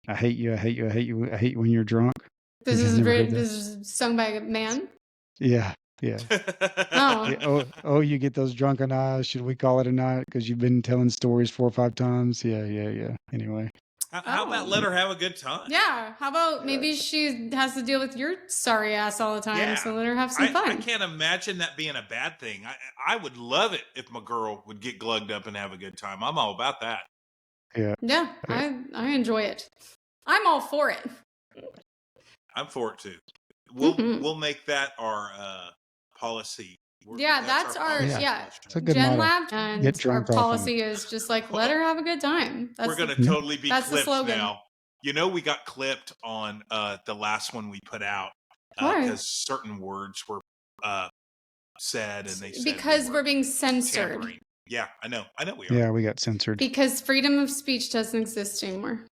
I hate you. I hate you. I hate you. I hate you when you're drunk. This You guys is never heard that? this is sung by a man. Yeah. Yeah. Oh, Yeah. Oh, you get those drunken eyes. Should we call it a night? Because you've been telling stories 4 or 5 times. Yeah. Yeah. Yeah. Anyway. How about Oh. let her have a good time? Yeah. How about maybe she has to deal with your sorry ass all the time, Yeah. so let her have some fun. I can't imagine that being a bad thing. I would love it if my girl would get glugged up and have a good time. I'm all about that. Yeah. Yeah, I enjoy it. I'm all for it. I'm for it too. Mhm. We'll make that our policy. Yeah, that's our policy Yeah. question. It's a good Gen motto. Lab, Get and our drunk often. policy is just like let her have a good time. We're gonna Yeah. totally be that's the clipped slogan. now. You know, we got clipped on the last one we put out Why? because certain words were said, and they said Because we're being censored. tampering. Yeah, I know we are. Yeah, we got censored. Because freedom of speech doesn't exist anymore.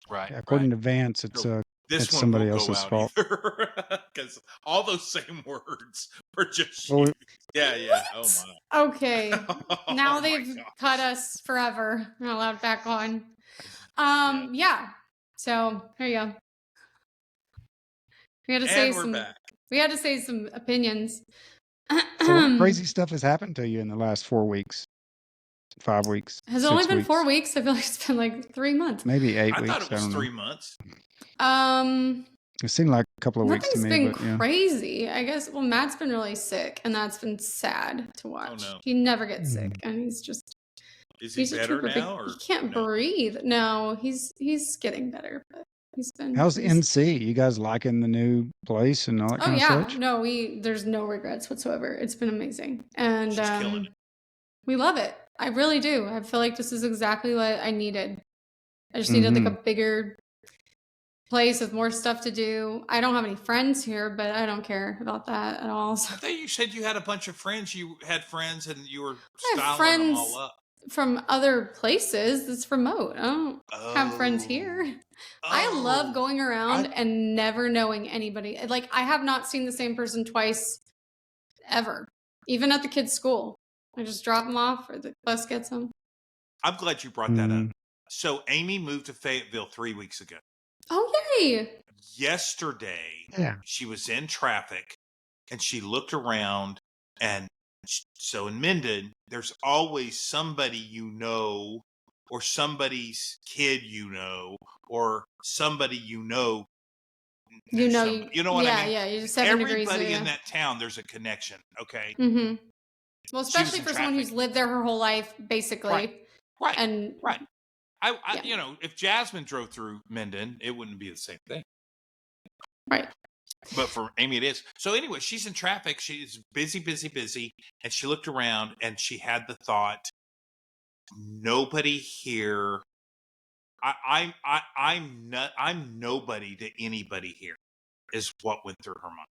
Right. Yeah, according right. to Vance, it's So this it's one somebody won't go else's out fault. either because all those same words were just Well, used. Yeah. Oh my. Okay. Now Oh my they've gosh. cut us forever. We're not allowed back on. Yeah. So here you go. We had to say And we're some. back. We had to say some opinions. So what crazy stuff has happened to you in the last 4 weeks, 5 weeks, Has it 6 only been weeks, 4 weeks? I feel like it's been like 3 months. maybe 8 I thought weeks? it I was don't know. 3 months. It seemed like a couple of weeks to Nothing's me, been but yeah. crazy. I guess. Well, Matt's been really sick, and that's been sad to watch. no. He never gets sick, and he's just Is he he's a better trooper. now, or He can't no? breathe. No, he's getting better, but he's been. How's he's- NC? You guys liking the new place and all that Oh kind of yeah, such? no, there's no regrets whatsoever. It's been amazing, and She's killing it. we love it. I really do. I feel like this is exactly what I needed. I just needed like a bigger place with more stuff to do. I don't have any friends here, but I don't care about that at all. So I thought you said you had a bunch of friends. You had friends, and you were I have styling them friends all up. from other places. It's remote. I don't have friends Oh. here. I love going around and never knowing anybody. Like I have not seen the same person twice ever, even at the kids' school. I just drop them off, or the bus gets them. I'm glad you brought that up. So Amy moved to Fayetteville 3 weeks ago. Oh yay! Yesterday, Yeah. she was in traffic, and she looked around, and so in Minden, there's always somebody or somebody's kid, or somebody knew somebody. You know what I mean? Yeah, you're 7 degrees. Everybody in that town, there's a connection. Okay. Mm-hmm. Well, She was especially in for someone who's traffic. lived there her whole life, basically. Right. And Right. I yeah. if Jasmine drove through Minden, it wouldn't be the same thing. Right. But for Amy, it is. So anyway, she's in traffic. She's busy, and she looked around and she had the thought, nobody here. I'm nobody to anybody here, is what went through her mind.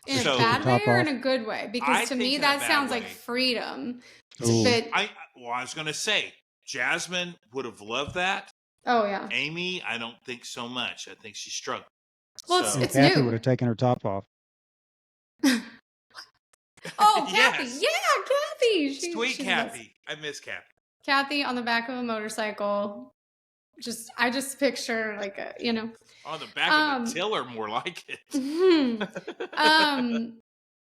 In So, a bad way top or off? in a good way? Because I to think me in a that bad sounds way. like freedom. Ooh. But I was going to say, Jasmine would have loved that. oh yeah. Amy, I don't think so much. I think she struggled. Well, So, And it's Kathy new. would have taken her top off. Oh, Kathy. yes. Yeah, Kathy. Sweet she's the best. Kathy. I miss Kathy. Kathy on the back of a motorcycle. I just picture like a, On the back of a tiller, more like it.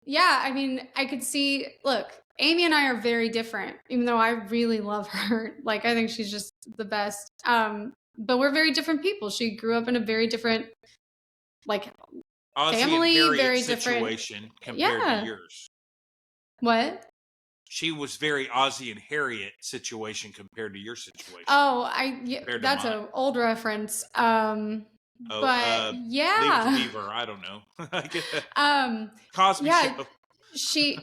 Yeah, I mean, I could see, look, Amy and I are very different, even though I really love her. Like, I think she's just the best. But we're very different people. She grew up in a very different, like, Ozzy family, and Harriet very situation different. compared Yeah. to yours. What? She was very Ozzy and Harriet situation compared to your situation. Oh, that's an old reference. But yeah. Leave it to Beaver. I don't know. Cosby Show.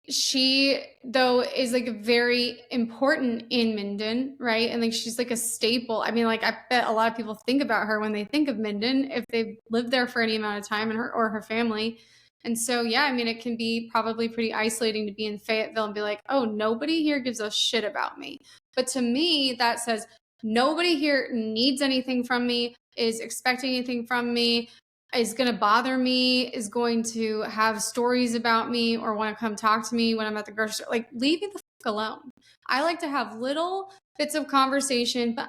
She though is like very important in Minden, right? And like she's like a staple. I mean, like I bet a lot of people think about her when they think of Minden if they've lived there for any amount of time, and her family. And so yeah, I mean, it can be probably pretty isolating to be in Fayetteville and be like, oh, nobody here gives a shit about me. But to me, that says nobody here needs anything from me, is expecting anything from me, is going to bother me, is going to have stories about me, or want to come talk to me when I'm at the grocery store. Like, leave me the fuck alone. I like to have little bits of conversation, but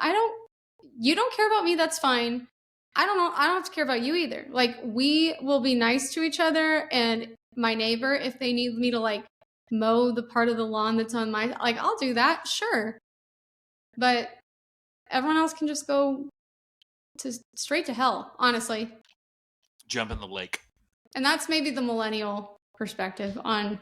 you don't care about me, that's fine. I don't have to care about you either. Like, we will be nice to each other, and my neighbor, if they need me to like mow the part of the lawn that's on my, like, I'll do that, sure. But everyone else can just go straight to hell, honestly. Jump in the lake. And that's maybe the millennial perspective on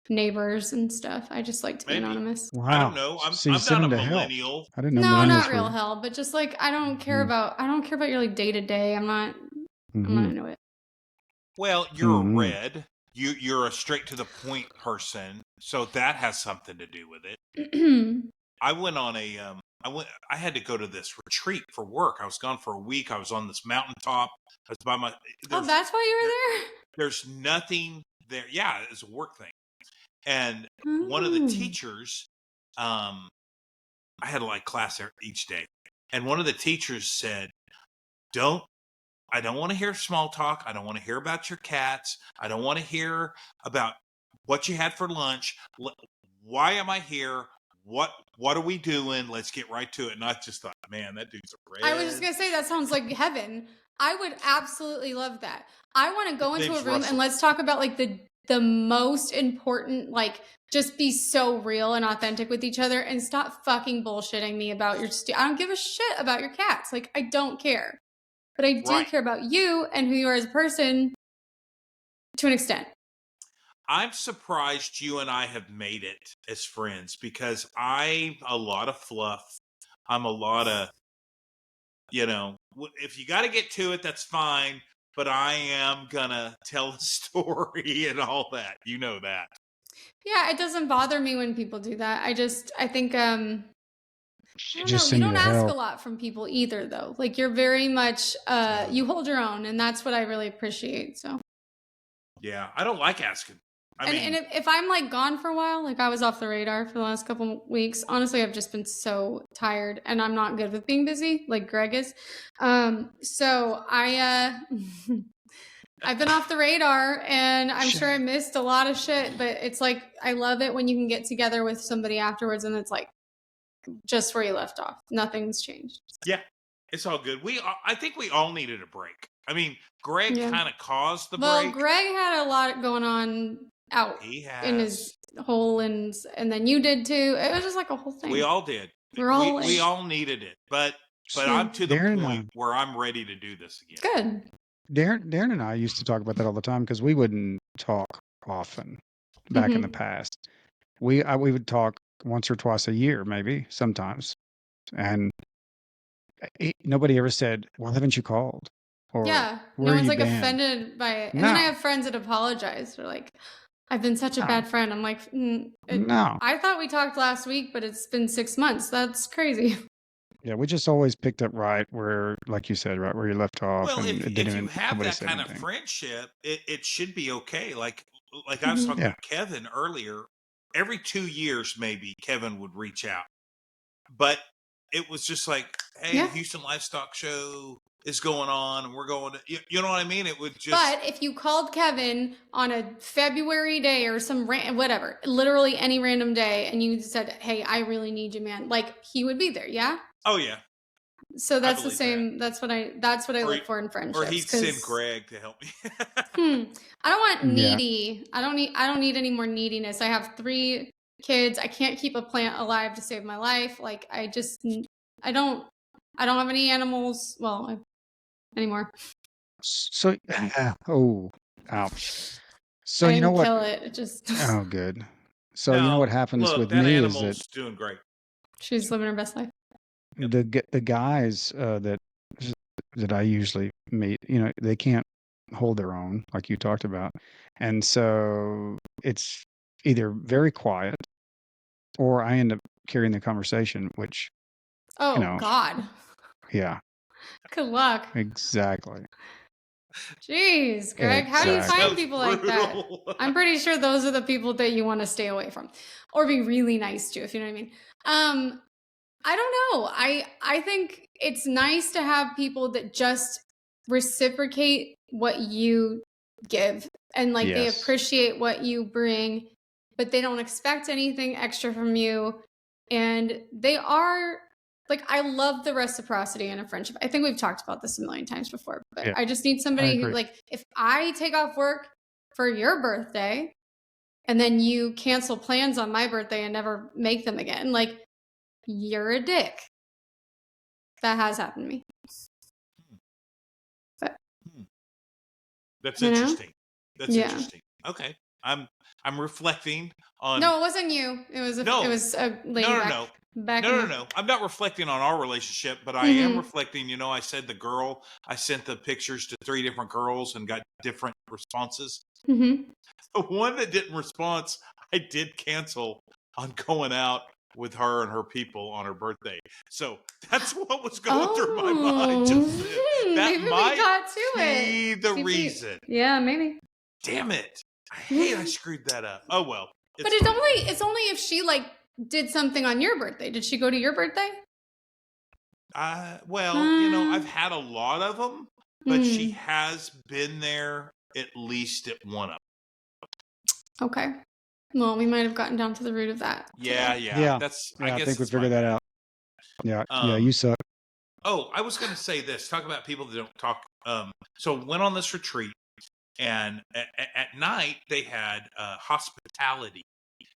neighbors and stuff. I just like to be anonymous. Wow. I don't know. I'm not a millennial. I didn't know. No, millennials not real were... hell, but just like I don't care about your like day to day. I'm not into it. Well, you're a red. You're a straight to the point person, so that has something to do with it. I went on I had to go to this retreat for work. I was gone for a week. I was on this mountaintop. I was by oh, that's why you were there? There's nothing there. Yeah, it's a work thing. And one of the teachers, I had like class there each day. And one of the teachers said, I don't want to hear small talk. I don't want to hear about your cats. I don't want to hear about what you had for lunch. Why am I here? What are we doing? Let's get right to it. And I just thought, man, that dude's a red. I was just going to say, that sounds like heaven. I would absolutely love that. I want to go into a room and let's talk about like the most important, like, just be so real and authentic with each other and stop fucking bullshitting me about I don't give a shit about your cats. Like, I don't care. But I do care about you and who you are as a person to an extent. I'm surprised you and I have made it as friends because I'm a lot of fluff. I'm a lot of, if you got to get to it, that's fine. But I am going to tell the story and all that. You know that. Yeah, it doesn't bother me when people do that. I think, you don't ask a lot from people either, though. Like, you're very much, you hold your own, and that's what I really appreciate. So. Yeah, I don't like asking. And if I'm like gone for a while, like I was off the radar for the last couple of weeks, honestly, I've just been so tired and I'm not good with being busy like Greg is. So I've been off the radar and I'm sure I missed a lot of shit, but it's like, I love it when you can get together with somebody afterwards and it's like just where you left off. Nothing's changed. Yeah, it's all good. I think we all needed a break. I mean, Greg kind of caused the break. Well, Greg had a lot going on out in his hole and then you did too. It was just like a whole thing. We all did. We're all we like, all needed it, but true. I'm to the Darren and point where I'm ready to do this again. Good. Darren and I used to talk about that all the time because we wouldn't talk often back in the Hmm. past. We would talk once or twice a year, maybe sometimes, and nobody ever said, "Why haven't you called?" or Yeah. "Where No are one's you like been?" offended by it. And then I No, have friends that apologize. They're like, I've been such a no, bad friend. I'm like, no. I thought we talked last week, but it's been 6 months. That's crazy. Yeah, we just always picked up right where, like you said, right where you left off, Well, and it if didn't you even have nobody that said kind of anything. friendship, it should be okay. Like I was Hmm. talking Yeah. to Kevin earlier, every 2 years maybe Kevin would reach out. But it was just like, hey, Yeah. the Houston Livestock Show is going on, and we're going to, you know what I mean? It would just, But if you called Kevin on a February day or some whatever, literally any random day, and you said, "Hey, I really need you, man," like he would be there. Yeah. oh yeah, So I that's the believe that. same. That's what I Or look for in or friendships. he'd send Because Greg to help me. I don't want Yeah. needy. I don't need any more neediness. I have 3 kids. I can't keep a plant alive to save my life. Like I don't have any animals. Well, anymore. So, oh, ouch. So I you know didn't what? kill it. It just Oh, good. So you know what No, happens look, with that me is that animal's doing great. she's living her best life. Yep. the guys that I usually meet, they can't hold their own, like you talked about, and so it's either very quiet or I end up carrying the conversation, which you Oh know, God. yeah, Good luck. exactly, Jeez, Greg, how do you That find exactly. was people like that? brutal. I'm pretty sure those are the people that you want to stay away from or be really nice to, if you know what I mean. I don't know. I think it's nice to have people that just reciprocate what you give and like they Yes, appreciate what you bring, but they don't expect anything extra from you. And they are like, I love the reciprocity in a friendship. I think we've talked about this a million times before, but yeah, I just need I somebody who, agree. like, if I take off work for your birthday and then you cancel plans on my birthday and never make them again, like, you're a dick. That has happened to me. But, Hmm. That's you know? interesting. That's Yeah. interesting. Okay. I'm reflecting on No, it wasn't you. It was no, a lady no, no, back no. back No, in no, the no. I'm not reflecting on our relationship, but I am Mhm. reflecting, I said the girl, I sent the pictures to 3 different girls and got different responses. Mhm. The one that didn't respond, I did cancel on going out with her and her people on her birthday. So that's what was going through my mind just then. Oh. That Maybe we might got to it. be the TP. reason. Yeah, maybe. Damn it. I hate I screwed that up. Oh well. But It's fine. it's only if she like did something on your birthday. Did she go to your birthday? Well, I've Uh, had a lot of them, but she hmm. has been there at least at one of them. Okay. Well, we might have gotten down to the root of that Yeah, today. yeah. Yeah, I yeah, I guess think we it's my figured that bad. out. Yeah, yeah, Um, you suck. oh, I was going to say this. Talk about people that don't talk. So went on this retreat, and at night they had hospitality.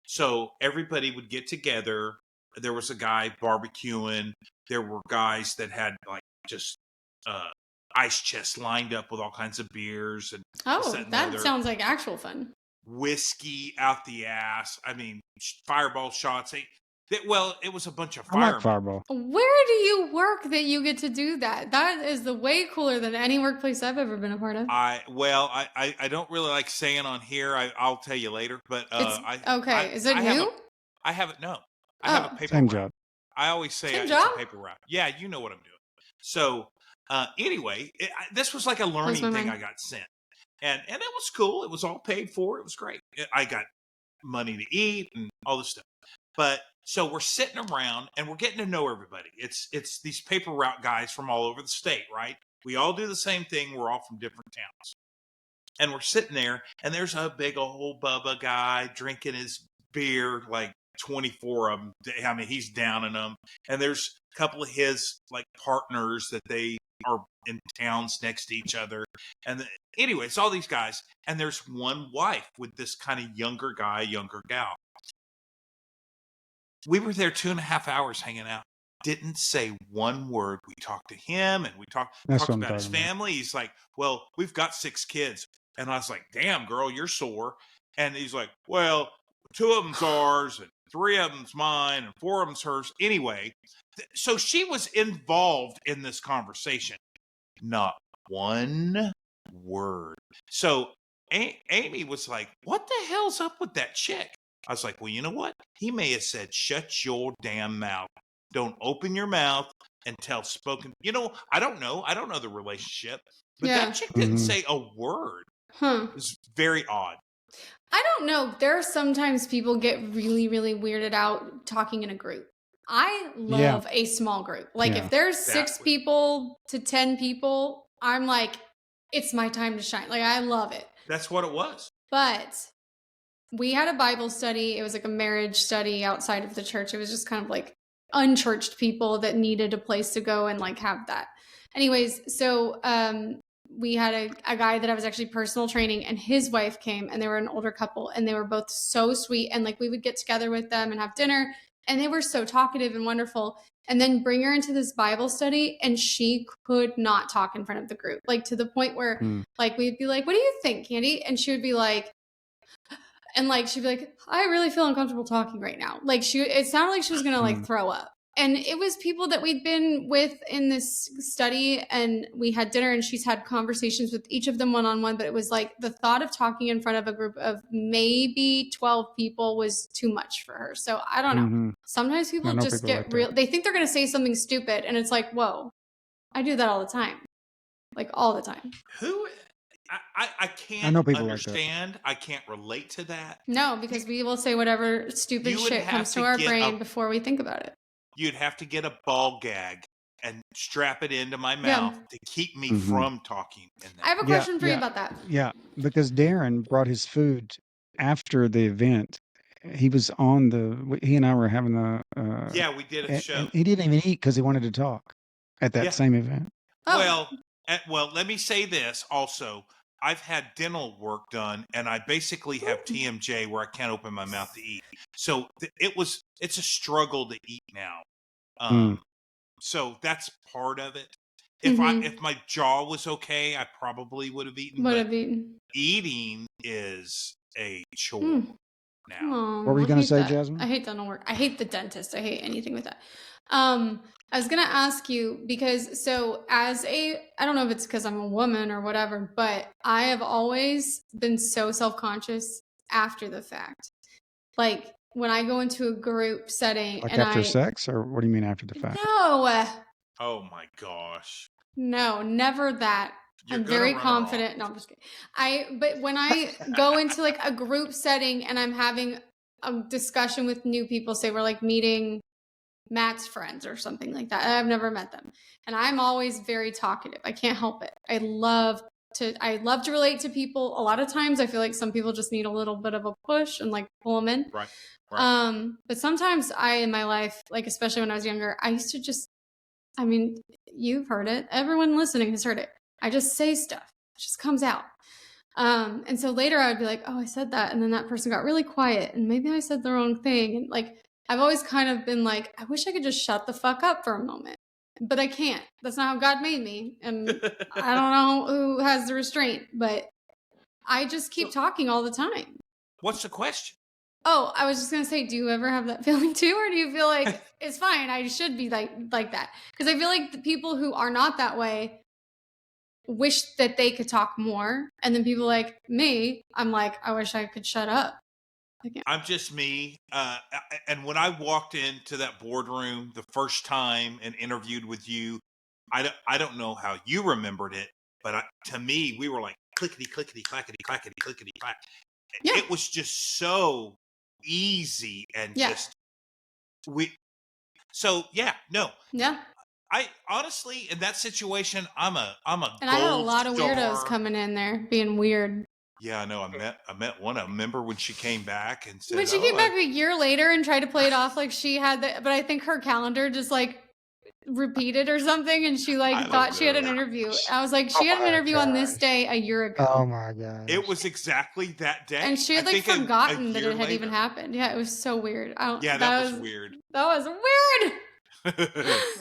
So everybody would get together. There was a guy barbecuing. There were guys that had like just uh, ice chests lined up with all kinds of beers and this, Oh, that, and the that other. sounds like actual fun. Whiskey out the ass. I mean, fireball shots. Well, it was a bunch of I like firemen. Fireball. Where do you work that you get to do that? That is the way cooler than any workplace I've ever been a part of. I don't really like saying on here. I'll tell you later. But It's okay. Is it new? I have it. No, I have a Oh, paper Same route. job. I always say same it's a job? paper route. Yeah, you know what I'm doing. So anyway, this was like a Blows my learning thing mind. I got sent, and it was cool. It was all paid for. It was great. I got money to eat and all this stuff. But so we're sitting around and we're getting to know everybody. It's these paper route guys from all over the state, right? We all do the same thing. We're all from different towns. And we're sitting there, and there's a big old Bubba guy drinking his beer, like 24 of them. I mean, he's downing them. And there's a couple of his like partners that they are in towns next to each other. And anyway, it's all these guys. And there's one wife with this kind of younger guy, younger gal. We were there 2.5 hours hanging out. Didn't say one word. We talked to him and we That's talked what I'm about his talking about. family. He's like, well, we've got 6 kids. And I was like, damn, girl, you're sore. And he's like, well, 2 of them's ours and 3 of them's mine and 4 of them's hers. Anyway, so she was involved in this conversation. Not one word. So Amy was like, what the hell's up with that chick? I was like, well, you know what? He may have said, shut your damn mouth. Don't open your mouth and tell spoken. I don't know. I don't know the relationship. But Yeah. that chick didn't Mhm. say a word. Huh. It was very odd. I don't know. There are sometimes people get really, really weirded out talking in a group. I Yeah. love a small group. Like Yeah. if there's 6 Exactly. people to 10 people, I'm like, it's my time to shine. Like I love it. That's what it was. But we had a Bible study. It was like a marriage study outside of the church. It was just kind of like unchurched people that needed a place to go and like have that. Anyways, so we had a guy that I was actually personal training, and his wife came, and they were an older couple, and they were both so sweet. And like we would get together with them and have dinner, and they were so talkative and wonderful. And then bring her into this Bible study, and she could not talk in front of the group, like to the point where Mm. like we'd be like, "What do you think, Candy?" And she would be like, and like she'd be like, I really feel uncomfortable talking right now. Like it sounded like she was gonna like throw up. And it was people that we'd been with in this study, and we had dinner, and she's had conversations with each of them one-on-one. But it was like the thought of talking in front of a group of maybe 12 people was too much for her. So I don't know. Mhm. Sometimes I people know just people get like that. real. They think they're gonna say something stupid, and it's like, whoa, I do that all the time, like all the time. Who? I I can't know people like that. understand. I can't relate to that. No, because we will say whatever stupid You would shit have comes to to our get brain a before we think about it. You'd have to get a ball gag and strap it into my Yeah. mouth to keep me Mhm. from talking in I have that. a Yeah, question for you yeah, about that. yeah. Because Darren brought his food after the event. He was on he and I were having Yeah, we did a show. and he didn't even eat because he wanted to talk at that Yeah. same event. Oh, Well, let me say this also. I've had dental work done, and I basically have TMJ where I can't open my mouth to eat. So it's a struggle to eat now. Mm. So that's part of it. Mhm. If my jaw was okay, I probably would have eaten. would But have eaten. eating is a chore Mm. now. What were Oh, you I gonna hate say, that. Jasmine? I hate dental work. I hate the dentist. I hate anything with that. I was gonna ask you because so as I don't know if it's because I'm a woman or whatever, but I have always been so self-conscious after the fact. Like when I go into a group setting Like and after sex, or what do you mean after the fact? Oh my gosh. No, never that. You're I'm gonna very run her confident. off. No, I'm just kidding. But when I go into like a group setting and I'm having a discussion with new people, say we're like meeting Matt's friends or something like that. I've never met them. And I'm always very talkative. I can't help it. I love to relate to people. A lot of times I feel like some people just need a little bit of a push and like pull them in. Right. But sometimes in my life, like especially when I was younger, I used to just you've heard it. Everyone listening has heard it. I just say stuff. It just comes out. And so later I would be like, oh, I said that. And then that person got really quiet and maybe I said the wrong thing. And like, I've always kind of been like, I wish I could just shut the fuck up for a moment, but I can't. That's not how God made me. And I don't know who has the restraint, but I just keep talking all the time. What's the question? Oh, I was just gonna say, do you ever have that feeling too, or do you feel like it's fine? I should be like that because I feel like the people who are not that way wish that they could talk more, and then people like me, I'm like, I wish I could shut up. I'm just me. And when I walked into that boardroom the first time and interviewed with you, I don't know how you remembered it, but to me, we were like clickety, clickety, clackety, clackety, clickety, clack. Yeah. It was just so easy and just so yeah, no. Yeah. I honestly, in that situation, I'm a and I had a lot of weirdos coming in there being weird. Yeah, I know. I met one. I remember when she came back and said, When she came back a year later and tried to play it off like she had that, but I think her calendar just like repeated or something, and she like I thought don't she had an know. interview. I was like, Oh she had an my interview on this gosh. day a year ago. Oh my It gosh. was exactly that day. And she I had like think a forgotten that year it had even later. happened. Yeah, it was so weird. Yeah, that was weird. That was weird.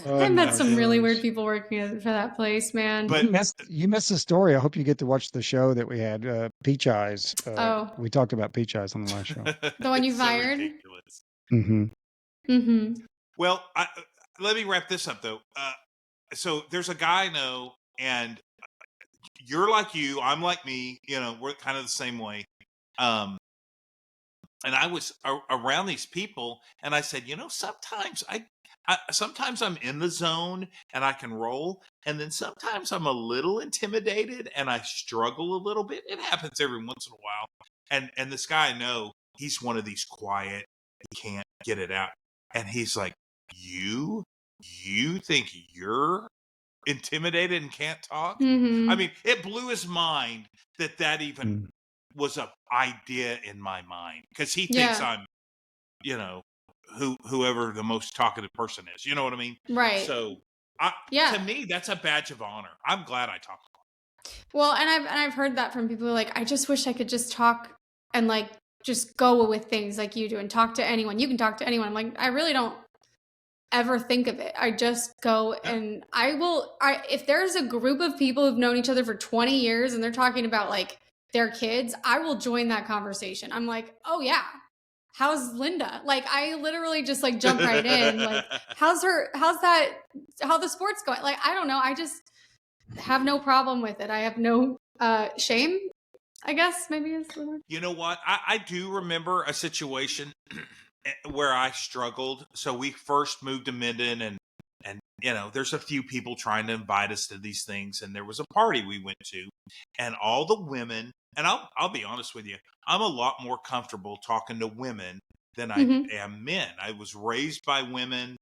Oh I met my some really weird gosh. people working for that place, man. But You missed the story. I hope you get to watch the show that we had, Peach Eyes. Oh, We talked about Peach Eyes on the last show. the one you it's so fired? ridiculous. Mm-hmm. Mm-hmm. Well, let me wrap this up though. So there's a guy I know, and you're like you, I'm like me. You know, we're kind of the same way. And I was around these people, and I said, you know, sometimes sometimes I'm in the zone and I can roll, and then sometimes I'm a little intimidated and I struggle a little bit. It happens every once in a while. And this guy I know, he's one of these quiet, he can't get it out, and he's like, you think you're intimidated and can't talk? Mm-hmm. I mean, it blew his mind that even Mm. was an idea in my mind, because he thinks Yeah. I'm, you know, whoever the most talkative person is. You know what I mean? Right. So, Yeah. to me, that's a badge of honor. I'm glad I talk. Well, and I've heard that from people who are like, I just wish I could just talk and like just go with things like you do and talk to anyone. You can talk to anyone. I'm like, I really don't ever think of it. I just go and if there's a group of people who've known each other for 20 years and they're talking about like their kids, I will join that conversation. I'm like, oh yeah, how's Linda? Like I literally just like jump right in. Like how the sport's going? Like I don't know. I just have no problem with it. I have no shame, I guess maybe is the word. You know what? I do remember a situation where I struggled. So we first moved to Minden, and you know, there's a few people trying to invite us to these things, and there was a party we went to, and all the women. And I'll be honest with you, I'm a lot more comfortable talking to women than I am men. I was raised by women.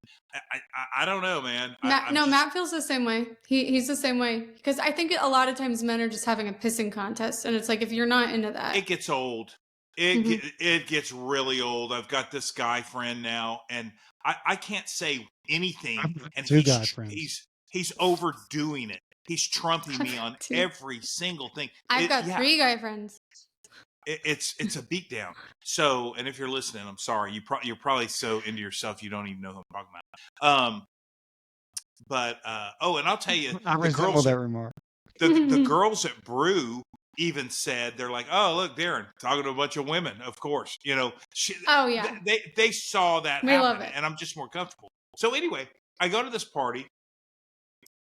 I don't know, man. Matt feels the same way. He's the same way because I think a lot of times men are just having a pissing contest, and it's like if you're not into that, it gets old. It gets really old. I've got this guy friend now, and I can't say anything, and Two guy friends. he's overdoing it. He's trumping me on every single thing. I've got 3 guy friends. It's a beatdown. So, and if you're listening, I'm sorry. You're probably so into yourself you don't even know who I'm talking about. And I'll tell you, I resemble that remark. The girls at Brew even said, they're like, oh look, Darren talking to a bunch of women, of course. You know, oh yeah, they saw that we happen, love it. and I'm just more comfortable. So anyway, I go to this party.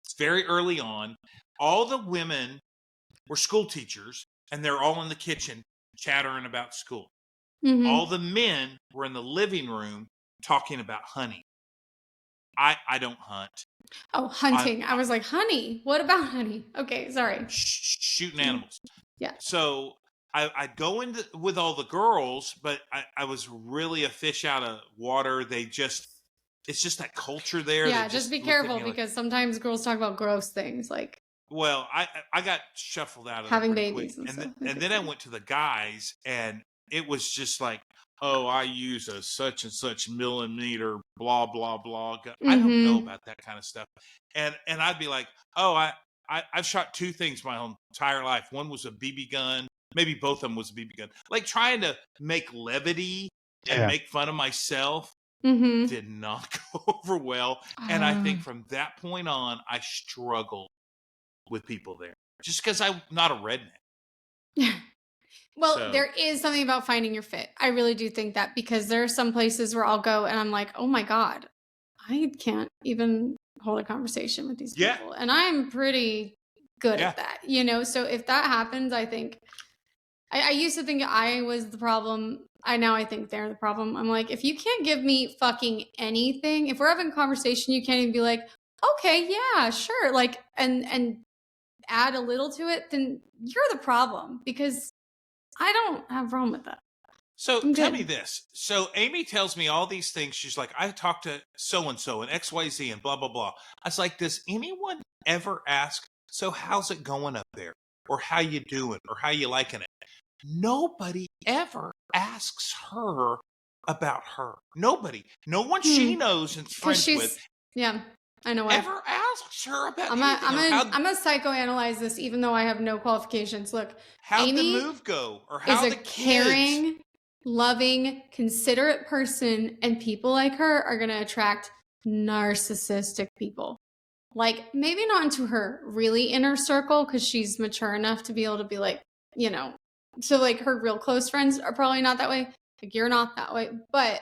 It's very early on. All the women were school teachers, and they're all in the kitchen chattering about school. All the men were in the living room talking about hunting. I don't hunt. Oh, hunting. I was like, honey, what about honey? Okay, sorry. Shooting animals. Yeah. So I'd go into with all the girls, but I was really a fish out of water. It's just that culture there. Yeah, just be careful because sometimes girls talk about gross things like. Well, I got shuffled out of having there babies quick. and stuff. And then I went to the guys, and it was just like, oh, I use a such and such millimeter, blah blah blah. I don't know about that kind of stuff. And I'd be like, oh, I've shot 2 things my whole entire life. One was a BB gun. Maybe both of them was a BB gun. Like trying to make levity and make fun of myself did not go over well. And I think from that point on, I struggled with people there just because I'm not a redneck. Well, there is something about finding your fit. I really do think that because there are some places where I'll go and I'm like, oh my God, I can't even hold a conversation with these people. And I'm pretty good at that, you know? So if that happens, I think I used to think I was the problem. Now I think they're the problem. I'm like, if you can't give me fucking anything, if we're having a conversation, you can't even be like, okay, yeah, sure. Like, and add a little to it, then you're the problem because I don't have a problem with that. So tell me this. So Amy tells me all these things. She's like, I talked to so-and-so and XYZ and blah, blah, blah. I was like, does anyone ever ask, so how's it going up there? Or how you doing? Or how you liking it? Nobody ever asks her about her. Nobody. No one she knows and friends with. Yeah. I know why. ever asked her about I'm anything. gonna psychoanalyze this, even though I have no qualifications. Look, How'd Amy the move go, or is how a the kids? caring, loving, considerate person, and people like her are gonna attract narcissistic people. Like, maybe not into her really inner circle, because she's mature enough to be able to be like, you know, so like her real close friends are probably not that way. Like, you're not that way, but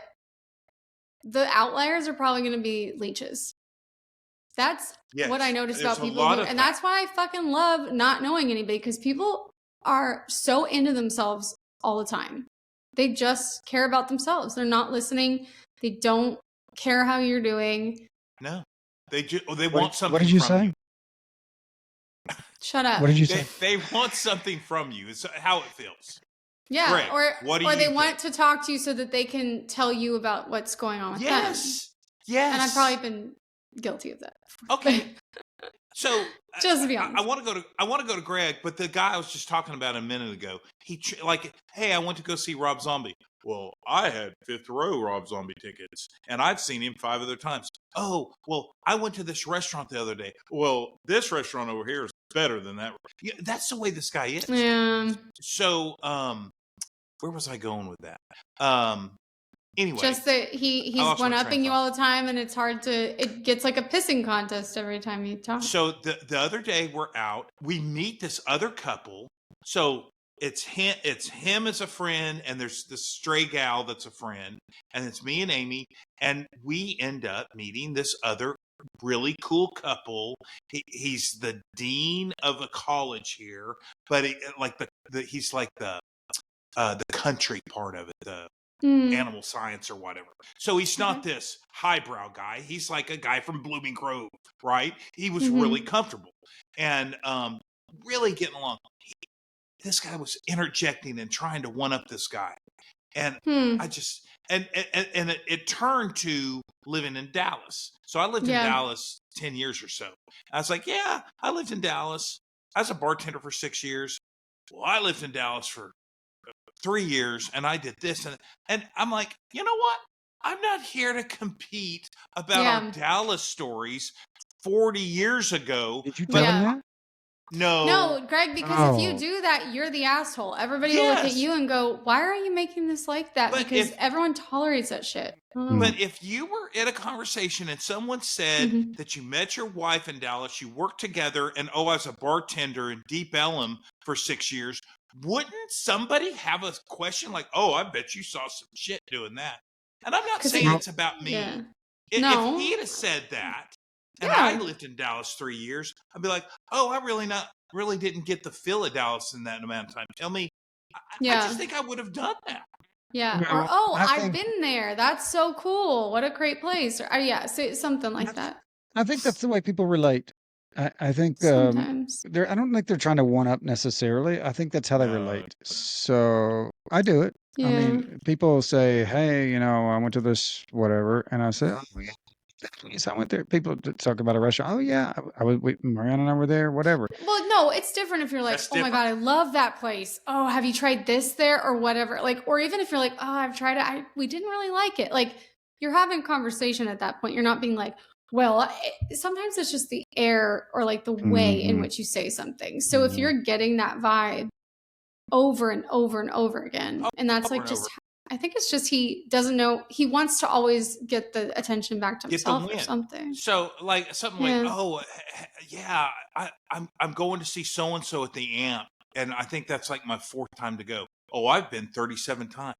the outliers are probably going to be leeches. That's what I noticed about people, and that's why I fucking love not knowing anybody, because people are so into themselves all the time. They just care about themselves. They're not listening. They don't care how you're doing. No, they want something. What did you from say? You. Shut up. What did you say? They want something from you. It's how it feels. Yeah, Greg, or they want to talk to you so that they can tell you about what's going on with them. Yes. And I've probably been guilty of that. Okay. So just to be honest, I want to go to Greg, but the guy I was just talking about a minute ago, hey, I went to go see Rob Zombie. Well, I had fifth row Rob Zombie tickets, and I've seen him 5 other times. Oh, well, I went to this restaurant the other day. Well, this restaurant over here is better than that. Yeah, that's the way this guy is. Yeah. So, where was I going with that? Anyway, just that he's one-upping you all the time, and it gets like a pissing contest every time you talk. So the other day we're out, we meet this other couple. So it's him as a friend, and there's this stray gal that's a friend, and it's me and Amy, and we end up meeting this other really cool couple. He's the dean of a college here, but he's like the country part of it, the animal science or whatever. So he's not this highbrow guy. He's like a guy from Blooming Grove, right? He was really comfortable and really getting along. This guy was interjecting and trying to one up this guy, and I just and it turned to living in Dallas. So I lived in Dallas 10 years or so. I was like, yeah, I lived in Dallas. I was a bartender for 6 years. Well, I lived in Dallas for 3 years, and I did this, and I'm like, you know what? I'm not here to compete about our Dallas stories 40 years ago. Did you tell him that? No, Greg, because if you do that, you're the asshole. Everybody will look at you and go, why are you making this like that? Because everyone tolerates that shit. But if you were in a conversation and someone said that you met your wife in Dallas, you worked together, and I was a bartender in Deep Ellum for 6 years, wouldn't somebody have a question like, oh, I bet you saw some shit doing that? And I'm not saying it's about me. Yeah. If he had said that, and I lived in Dallas 3 years, I'd be like, oh, I really didn't get the feel of Dallas in that amount of time. Tell me. I just think I would have done that. Yeah. Or, I've been there. That's so cool. What a great place. Or, something like that. I think that's the way people relate. I think sometimes I don't think they're trying to one up necessarily. I think that's how they relate. So I do it. Yeah. I mean, people say, hey, I went to this whatever. And I say, oh, yeah. Yes, I went there. People talk about a restaurant. Oh yeah, I was. Mariana and I were there. Whatever. Well, no, it's different if you're like, oh my god, I love that place. Oh, have you tried this there or whatever? Like, or even if you're like, oh, I've tried it. We didn't really like it. Like, you're having conversation at that point. You're not being like, well, sometimes it's just the air or like the way in which you say something. So if you're getting that vibe over and over and over again, and that's like just. I think it's just he doesn't know. He wants to always get the attention back to himself or something. So like something like, oh, yeah, I'm going to see so and so at the Amp, and I think that's like my 4th time to go. Oh, I've been 37 times.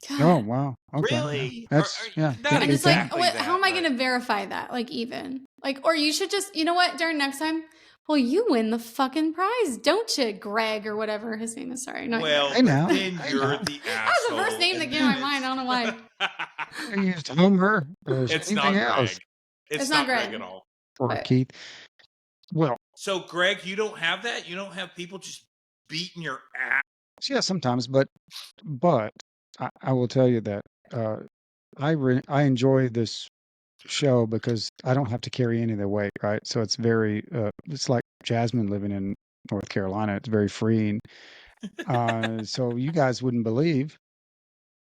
God. Oh wow! Okay. Really? That's And it's exactly like, how am I going to verify that? Like even like, or you should just, you know what? During next time. Well, you win the fucking prize, don't you, Greg or whatever his name is? Sorry, not well, I know. Then you're the asshole. That was the first name that came to my mind. I don't know why. I used Homer. It's not else. Greg. It's not Greg at all. Or Keith. Well, so Greg, you don't have that. You don't have people just beating your ass. Yeah, sometimes, but I will tell you that I enjoy this show because I don't have to carry any of the weight, right? So it's very it's like Jasmine living in North Carolina. It's very freeing. So you guys wouldn't believe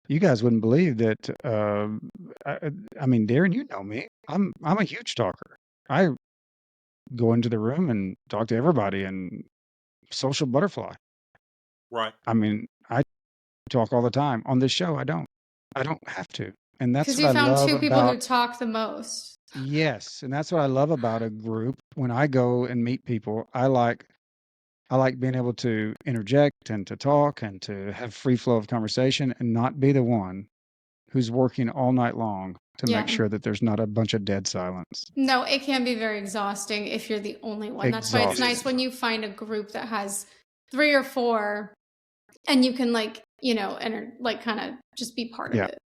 that I mean, Darren, you know me. I'm a huge talker. I go into the room and talk to everybody and social butterfly. Right. I mean, I talk all the time. On this show, I don't. I don't have to. And that's Because what you I found love two people who about talk the most. yes, and that's what I love about a group. When I go and meet people, I like being able to interject and to talk and to have free flow of conversation and not be the one who's working all night long to make Yeah. sure that there's not a bunch of dead silence. No, it can be very exhausting if you're the only one. That's why it's Exhausting. nice when you find a group that has 3 or 4 and you can kind of just be part of Yeah. it.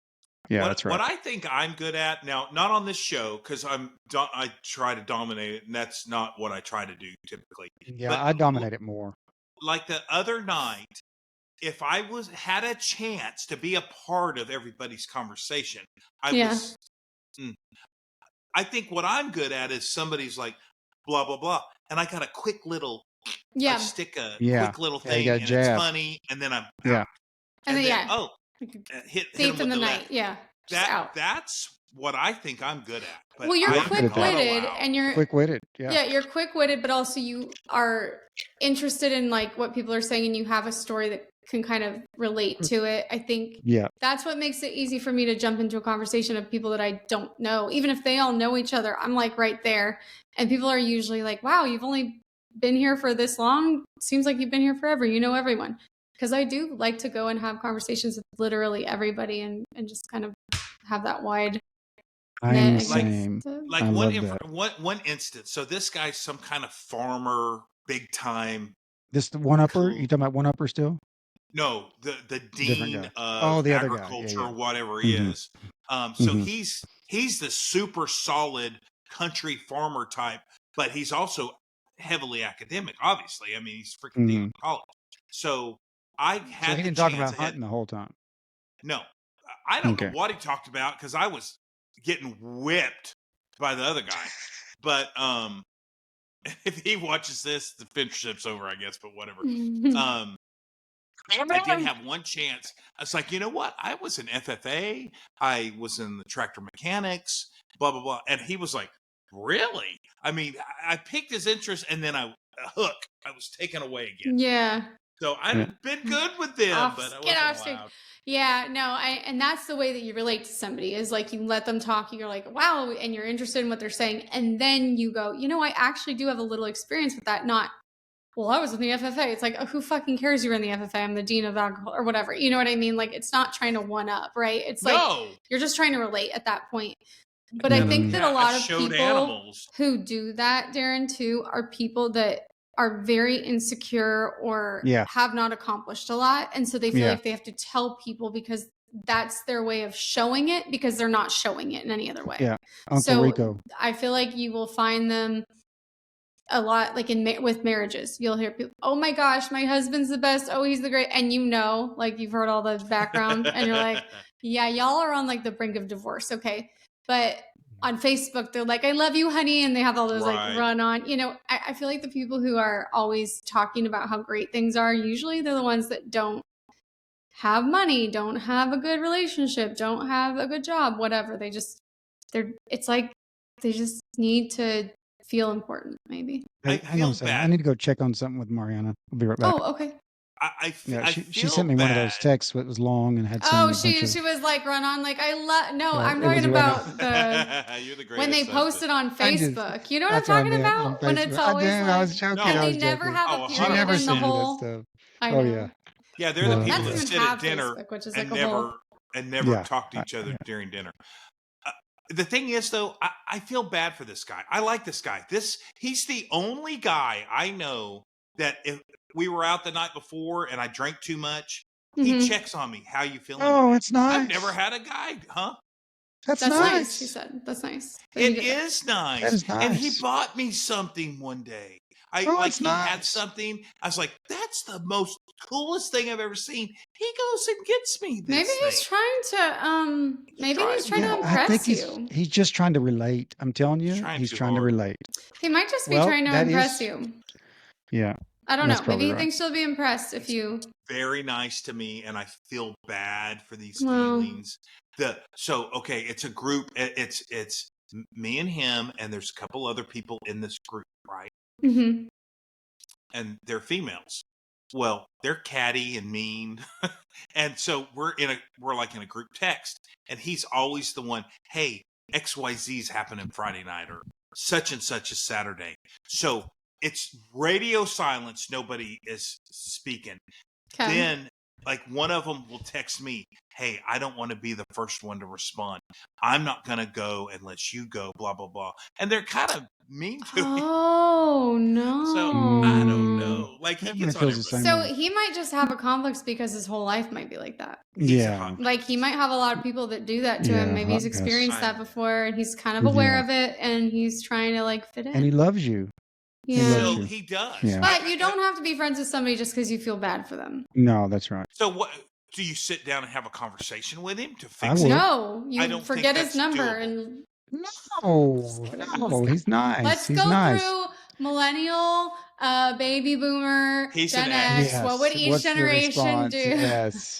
Yeah, that's What right. I think I'm good at now, not on this show, because I try to dominate it, and that's not what I try to do typically. Yeah, But I dominate it more. like the other night, if I had a chance to be a part of everybody's conversation, Yeah. I think what I'm good at is somebody's like blah blah blah, and I got a quick little I Yeah. stick a Yeah. quick little Yeah, you thing, gotta and it's jab. funny, and then I'm Yeah. out, And and then, then yeah. hit Thief them in with the the night. left. Yeah. Just out. That's what I think I'm good at. But Well, you're You are I'm good at that. quick-witted not allowed. and you're Quick-witted. Yeah. yeah, you're quick-witted, but also you are interested in like what people are saying and you have a story that can kind of relate to it. I think Yeah. that's what makes it easy for me to jump into a conversation of people that I don't know. Even if they all know each other, I'm like right there. And people are usually like, wow, you've only been here for this long. Seems like you've been here forever. You know everyone. Because I do like to go and have conversations with literally everybody and just kind of have that wide I am the net, I guess. same. Like I one love that. one instance. So this guy's some kind of farmer, big time. This the one-upper? Cool. You talking about one-upper still? No, the Different dean guy. Oh, of the other guy. Yeah, agriculture, yeah. or whatever he Mhm. is. So Mhm. he's the super solid country farmer type, but he's also heavily academic. Obviously, I mean he's freaking dean Mhm. of college. So I So had he the didn't talk chance. about hunting the whole time. No, I don't know Okay. what he talked about because I was getting whipped by the other guy. But if he watches this, the friendship's over, I guess. But whatever. I did have one chance. I was like, you know what? I was in FFA. I was in the tractor mechanics. Blah blah blah. And he was like, really? I mean, I picked his interest, and then a hook. I was taken away again. Yeah. So I've been good with them, but I Get wasn't off stage. allowed. Yeah, no, and that's the way that you relate to somebody is like you let them talk, you're like, wow, and you're interested in what they're saying, and then you go, you know, I actually do have a little experience with that. Not, well, I was in the FFA. It's like, oh, who fucking cares you're in the FFA? I'm the dean of agriculture or whatever. You know what I mean? Like, it's not trying to one up, right? It's like No. you're just trying to relate at that point. But And I the think that a cat lot of showed people animals. who do that, Darren, too, are people that are very insecure or Yeah. have not accomplished a lot. And so they feel Yeah. like they have to tell people because that's their way of showing it because they're not showing it in any other way. Yeah. Uncle So Rico. I feel like you will find them a lot like with marriages. You'll hear people, oh my gosh, my husband's the best. Oh, he's the great. And you know, like you've heard all the background and you're like, yeah, y'all are on like the brink of divorce. Okay. But on Facebook, they're like, I love you, honey. And they have all those Right. like run on, you know, I feel like the people who are always talking about how great things are, usually they're the ones that don't have money, don't have a good relationship, don't have a good job, whatever. It's like they just need to feel important, maybe. Hey, I hang on a feel second. I bad. need to go check on something with Mariana. I'll be right back. Oh, okay. Yeah, I she feel sent me bad. one of those texts that was long and had Oh, some bunch she was like run on like no, Yeah, I'm it was talking running- about the You're the greatest when they husband. post it on I just- Facebook. You know what I'm that's what I talking meant, on about? When it's Facebook. always I like was joking. No. I and they was never joking. have Oh, a She period never in the sent me that whole. stuff. I Oh know. yeah. Yeah, they're the That people doesn't that even sit have at dinner Facebook, which is and like a whole. never Yeah. talk to each other during dinner. The thing is, though, I feel bad for this guy. I like this guy. He's the only guy I know that if we were out the night before and I drank too much, he Mhm. checks on me. How you feeling? Oh, today? it's nice. I've never had a guy, huh? That's That's nice. nice. She said. That's nice. that he It did that. is nice. That is And he nice. bought me something one day. Oh, it's He had nice. something. I was like, that's the most coolest thing I've ever seen. He goes and gets me this Maybe thing. he's trying to maybe he's trying to Yeah, I think impress you. he's just trying to relate. I'm telling you, Trying too trying to hard. relate. He might just be Well, trying to that impress is- you. Yeah. I don't That's know. Maybe probably he right. thinks you'll be impressed if you. Very nice to me, and I feel bad for these Well. feelings. Okay, it's a group. It's me and him, and there's a couple other people in this group, right? Mm-hmm. And they're females. Well, they're catty and mean. And so we're like in a group text, and he's always the one, hey, XYZ's happening Friday night, or such and such is Saturday. So it's radio silence, nobody is speaking. Okay. Then like one of them will text me, hey, I don't want to be the first one to respond. I'm not going to go unless you go, blah, blah, blah. And they're kind of mean to me. Oh no. So I don't know. Like he Everybody gets on feels the everybody. same So way. he might just have a complex because his whole life might be like that. He's a Yeah. hot- Like he might have a lot of people that do that to Yeah, him. Maybe he's hot mess. experienced I that know. before, and he's kind of aware Yeah. of it, and he's trying to like fit in. And he loves you. He yeah. loves So you. he does. Yeah. But you don't have to be friends with somebody just because you feel bad for them. No, that's right. So what do you sit down and have a conversation with him to I fix would. it? No, I you don't forget think his that's number doable. and No, he's nice. let's He's go nice. through millennial, baby boomer, He's Gen an X. X. What would Yes. each What's the generation response?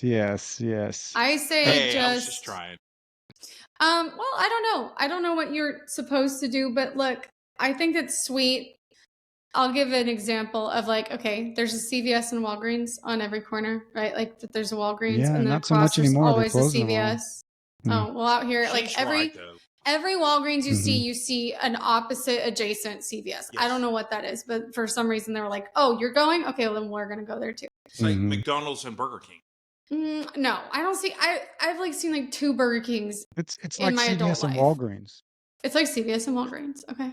do? Yes. I say Hey, I was just trying. well, I don't know. I don't know what you're supposed to do, but look, I think it's sweet. I'll give an example of like, okay, there's a CVS and Walgreens on every corner, right? Like there's a Walgreens, Yeah, and then not so across much there's anymore. They're always a closing them all. CVS. Oh, well, out here, like She's every right, though. every Walgreens Mm-hmm. you see an opposite adjacent CVS. Yes. I don't know what that is, but for some reason they were like, oh, you're going? Okay, well then we're gonna go there too. It's like Mhm. McDonald's and Burger King. No, I don't see. I've like seen like 2 Burger Kings. It's in like my adult CVS and life. Walgreens. It's like CVS and Walgreens. Okay.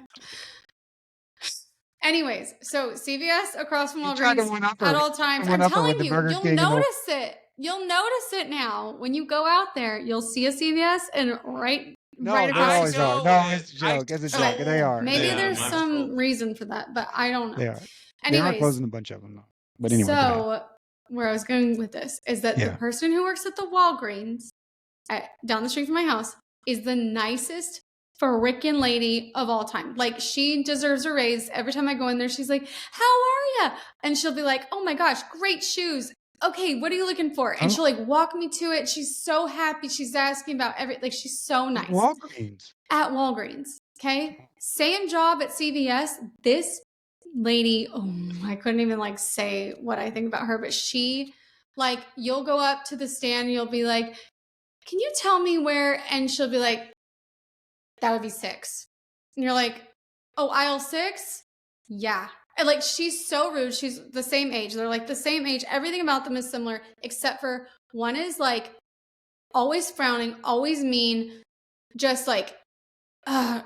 Anyways, so CVS across from You tried to Walgreens one-up at her. all times. One I'm up her with telling the you, Burger you'll King and the- notice it. You'll notice it now when you go out there. You'll see a CVS and right No, right they across. always the are. street. No, it's a joke. It's a joke. They are. Maybe They there's are. some reason for that, but I don't know. They are. They are Anyways, closing a bunch of them though. But anyway, go ahead. so where I was going with this is that the Yeah. person who works at the Walgreens down the street from my house is the nicest frickin' lady of all time. Like, she deserves a raise. Every time I go in there, she's like, how are ya? And she'll be like, oh my gosh, great shoes. Okay, what are you looking for? And Oh. she'll like walk me to it. She's so happy. She's asking about like, she's so nice. Walgreens. At Walgreens. Okay. Same job at CVS. This lady, oh, I couldn't even like say what I think about her, but she, like, you'll go up to the stand and you'll be like, can you tell me where? And she'll be like, that would be 6. And you're like, oh, aisle 6? Yeah. And like, she's so rude. She's the same age. They're like the same age. Everything about them is similar, except for one is like always frowning, always mean, just like a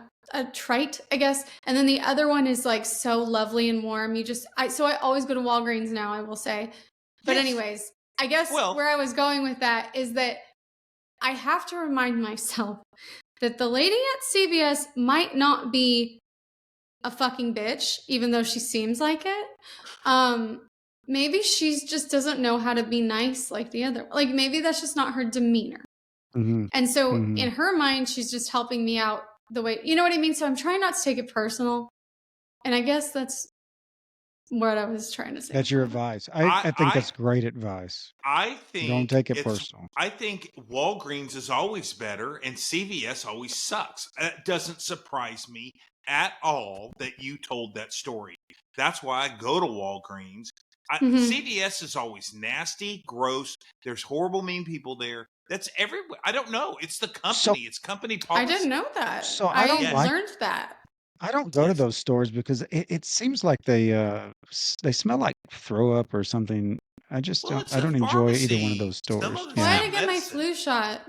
trite, I guess. And then the other one is like so lovely and warm. So I always go to Walgreens now, I will say. But Yes. anyways, I guess where I was going with that is that I have to remind myself that the lady at CVS might not be a fucking bitch, even though she seems like it. Maybe she just doesn't know how to be nice like the other. Like, maybe that's just not her demeanor. Mm-hmm. And so Mhm. in her mind, she's just helping me out the way, you know what I mean? So I'm trying not to take it personal. And I guess that's what I was trying to say. That's your advice. I think that's great advice. I think Don't take it personal. I think Walgreens is always better and CVS always sucks. It doesn't surprise me at all that you told that story. That's why I go to Walgreens. CVS is always nasty, gross. There's horrible, mean people there. That's everywhere. I don't know. It's the company. It's company policy. I didn't know that. So I don't learned that. I don't go to those stores because it seems like they smell like throw up or something. I just don't enjoy either one of those stores. Why did I get my flu shot?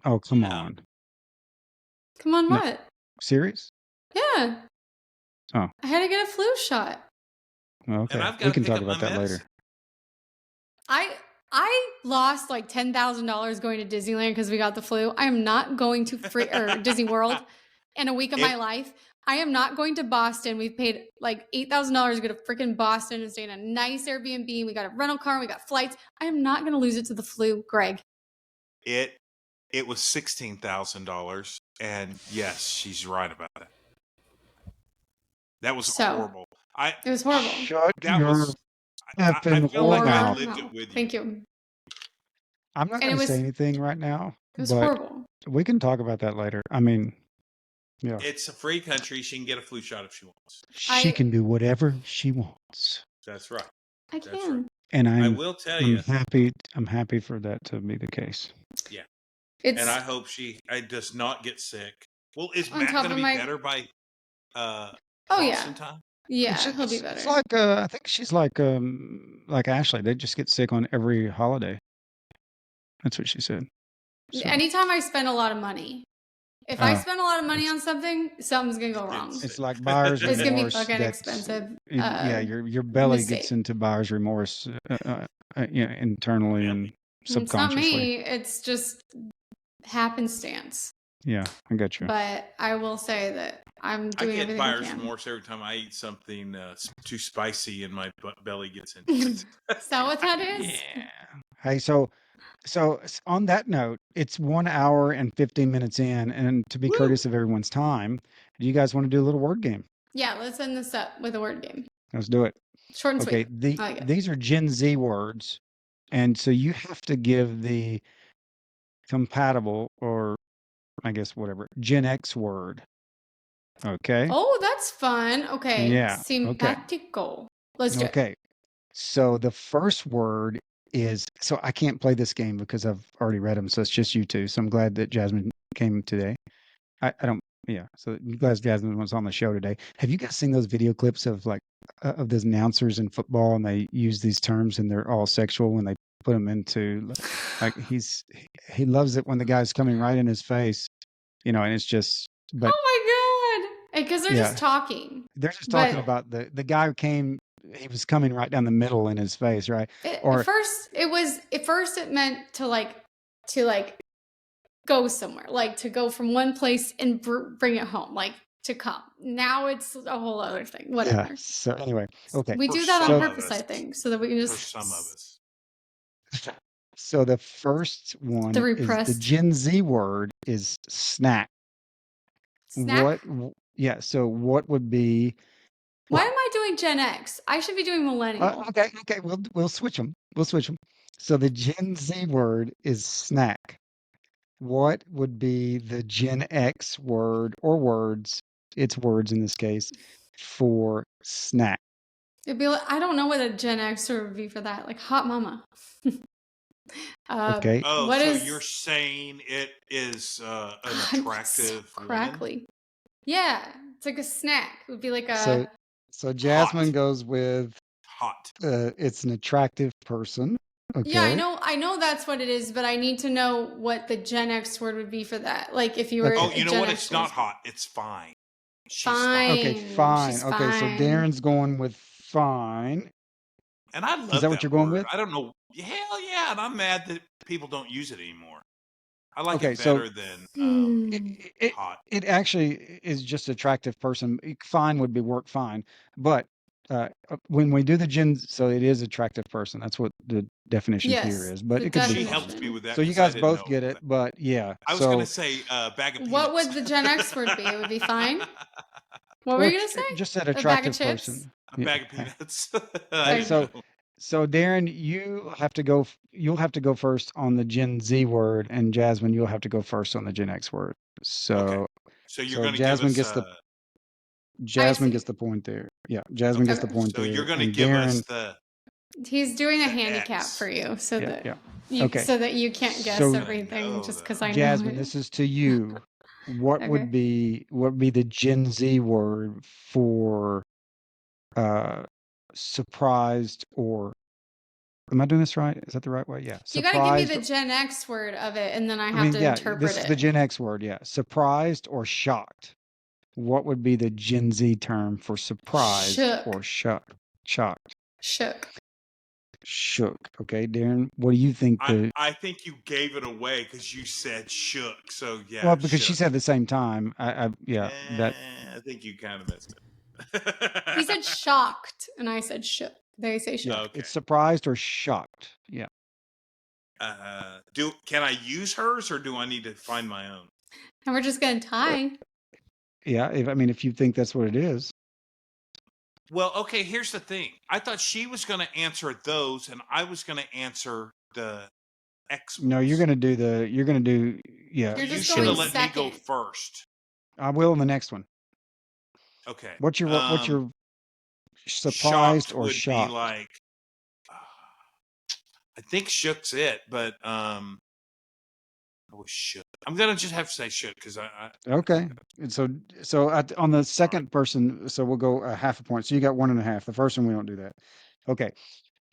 Oh, come on. Come on, No. what? Serious? Yeah. Oh. I had to get a flu shot. Okay. I've gotta We can pick talk up my about that later. medicine. I lost like $10,000 going to Disneyland because we got the flu. I am not going to Disney World in a week of my life. I am not going to Boston. We've paid like $8,000 to go to freaking Boston and stay in a nice Airbnb. We got a rental car. We got flights. I am not going to lose it to the flu, Greg. It was $16,000, and yes, she's right about it. That was horrible. It was horrible. Shut That your was. I effing feel like I mouth. lived it with you. Thank you. I'm not going to say anything right now, It was but horrible. we can talk about that later. I mean, Yeah. It's a free country. She can get a flu shot if she wants. She can do whatever she wants. That's right. I That's right. can. And I will tell you. I'm happy for that to be the case. Yeah. It's And I hope she does not get sick. Well, is on Matt top going to of be my. better by Oh Boston yeah, time? yeah, he'll be It's better. like I think she's like Ashley. They just get sick on every holiday. That's what she said. So, Anytime I spend a lot of money, if I spend a lot of money it's- on something, something's gonna go wrong. it's like buyer's It's gonna be remorse. fucking That's expensive. yeah. Your belly mistake. gets into buyer's remorse, internally and It's not subconsciously. me. It's just happenstance. Yeah, I got you. But I will say that I'm I doing get everything I buyer's can. remorse every time I eat something too spicy and my belly gets into it. Is that what that is? Yeah. Hey, so on that note, it's 1 hour and 15 minutes in, and to be Woo! courteous of everyone's time, do you guys want to do a little word game? Yeah, let's end this up with a word game. Let's do it. Short and Okay, sweet. I like it. these are Gen Z words, and so you have to give the compatible, or I guess whatever, Gen X word. Okay? Oh, that's fun. Okay. Yeah. Okay. Simpatico. Let's do it. Okay. So the first word is, so I can't play this game because I've already read them, so it's just you two. So I'm glad that Jasmine came today. I don't, yeah. So I'm glad Jasmine was on the show today. Have you guys seen those video clips of like of those announcers in football, and they use these terms and they're all sexual when they put them into like he loves it when the guy's coming right in his face, and it's just, but Oh my god. Because they're yeah, just talking. they're just talking But about the guy who came, he was coming right down the middle in his face, right? at Or first it meant to go somewhere, like to go from one place and bring it home, like to come. Now it's a whole other thing. yeah. Whatever. So anyway, okay. We For do that on some of purpose, us. I think, so that we can For just some of us. So the first one the is the repressed Gen Z word is snack. snack. Yeah, so what would be, Why am I doing Gen X? I should be doing millennial. okay, we'll switch them. We'll switch them. So the Gen Z word is snack. What would be the Gen X word or words, it's words in this case, for snack? It'd be like, I don't know what a Gen Xer would be for that. Like hot mama. Okay. Oh, What so is you're saying it is an I'm attractive so woman? crackly. Yeah, it's like a snack. It would be like So a Jasmine Hot. goes with Hot. it's an attractive person. yeah. Okay. I know that's what it is, but I need to know what the Gen X word would be for that. Like if you were Oh, a you know Gen what? X It's not person. hot. It's fine. She's Fine. Okay, fine. She's Okay, so fine. Darren's going with fine. And I Is love that what that you're going word. with? I don't know. Hell yeah. And I'm mad that people don't use it anymore. I like Okay, it so better than it hot. actually is just attractive person. Fine would be work fine, but when we do the Gen, so it is attractive person. That's what the definition here Yes, is, but the it could be She fine. helped me definition. with that So you because I guys didn't both know get it, that. but yeah. I was going to So say bag of peanuts. What would the Gen X word be? It would be fine. What were well, you gonna say? just that A bag of attractive chips? person. A Yeah. bag of peanuts. I Hey, didn't know. so Darren, you have to go. You'll have to go first on the Gen Z word, and Jasmine, you'll have to go first on the Gen X word. Okay. So, So you're so going to give Jasmine us gets the I Jasmine see. gets the point there. Yeah, Jasmine gets okay. the Okay. point So you're there, going to and give us Darren. the He's doing a handicap X. for you, so Yeah, that yeah. Okay. so that you can't guess So I everything know just because though. I know Jasmine, it. this is to you. What Okay. would be the Gen Z word for uh surprised, or am I doing this right? Is that the right way? Yeah, You got to give me surprised. the Gen X word of it, and then I I have mean, to yeah, interpret this is the it. Gen X word. Yeah, surprised or shocked. What would be the Gen Z term for surprised or Shook. shocked? Shocked, Shook. shook. Okay, Darren, what do you think the? I think you gave it away because you said shook. So yeah, Well, because she shook. said at the same time. Yeah, that. I think you kind of missed it. He said shocked, and I said shook. They say shook. Yeah, Okay. it's surprised or shocked. Yeah. Can I use hers or do I need to find my own? And we're just gonna tie. Yeah, if you think that's what it is. Well, okay, here's the thing. I thought she was going to answer those and I was going to answer the X No, ones. you're gonna do. Yeah. You're You just should going have let me go second. first. I will in the next one. Okay. What's your surprised Shocked or would be shocked? like, I think shook's it, but I was shook. I'm gonna just have to say shook because I Okay. think And so on the sorry. second person, so we'll go a half a point. So you got 1.5. The first one we don't do that. Okay.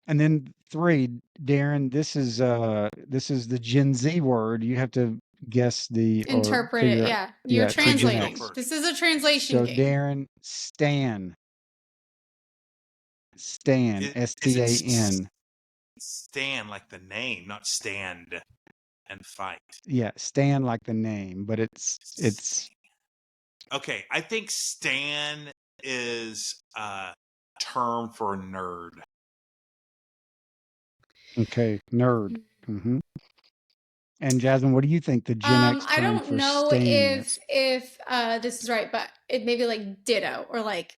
And then 3, Darren, this is the Gen Z word. You have to guess or Interpret it. figure out, Yeah. You're yeah, to Gen Rachel, go translating. X. first. This is a translation So game. Darren, Stan, Is it Stan. stand like the name, not stand and fight? Yeah, Stan like the name, but it's Okay, I think stan is a term for a nerd. okay, nerd. Hmm. And Jasmine, what do you think the Gen X I term don't for know Stan is? if this is right, but it may be like ditto or like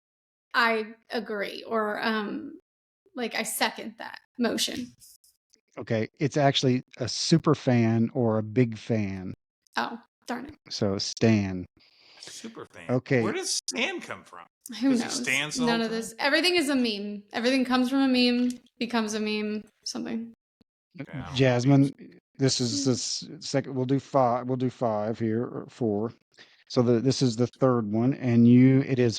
I agree or like I second that motion. Okay, it's actually a super fan or a big fan. Oh, darn it. So Stan. Super fan. Where Okay, does Stan come from? Who Because he knows? stands the None whole of time. this. Everything is a meme. Everything comes from a meme, becomes a meme, something. Okay, I don't know what Jasmine, memes. this is this second. We'll do 5. We'll do 5 here or 4. So this is the third one, and it is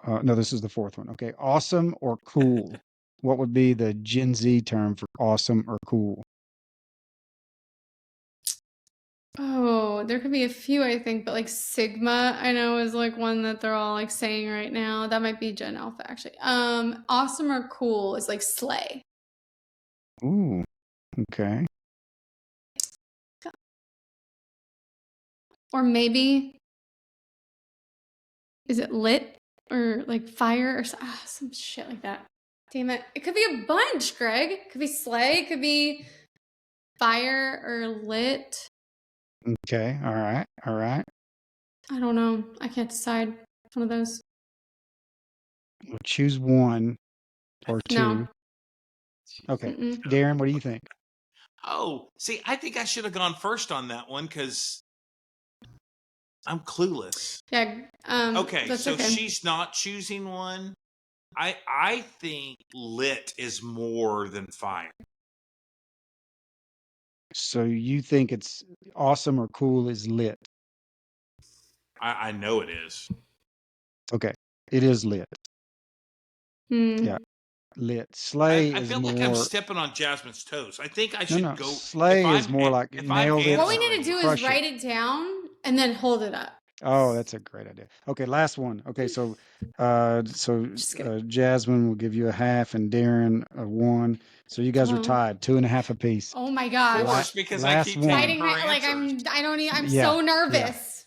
no, this is the fourth one. Okay, awesome or cool. What would be the Gen Z term for awesome or cool? Oh, there could be a few, I think, but like Sigma, I know is like one that they're all like saying right now. That might be Gen Alpha actually. Awesome or cool is like slay. Ooh, okay. Or maybe is it lit or like fire or some shit like that. Damn it. It could be a bunch, Greg. It could be slay, it could be fire or lit. Okay, all right, all right. I don't know. I can't decide. One of those. We'll choose 1 or No. 2. Okay, Mm-mm. Darren, what do you think? Oh, see, I think I should have gone first on that one because I'm clueless. Yeah. Okay, That's so okay. she's not choosing one. I think lit is more than fire. So you think it's awesome or cool is lit? I know it is. Okay, it is lit. Hmm. Yeah, lit. Slay I is feel like I'm more. stepping on Jasmine's toes. I think I No, should no. go Slay is more like if I'm nailed it. What we need to answering. do is Crush it. write it down and then hold it up. Oh, that's a great idea. Okay, last one. Okay, so Just kidding. Jasmine will give you a half and Darren a 1. So you guys Come are on. tied, 2.5 apiece. Oh my Of gosh. course, because I Last keep taking one. Fighting her my like answers. I'm Yeah, so nervous.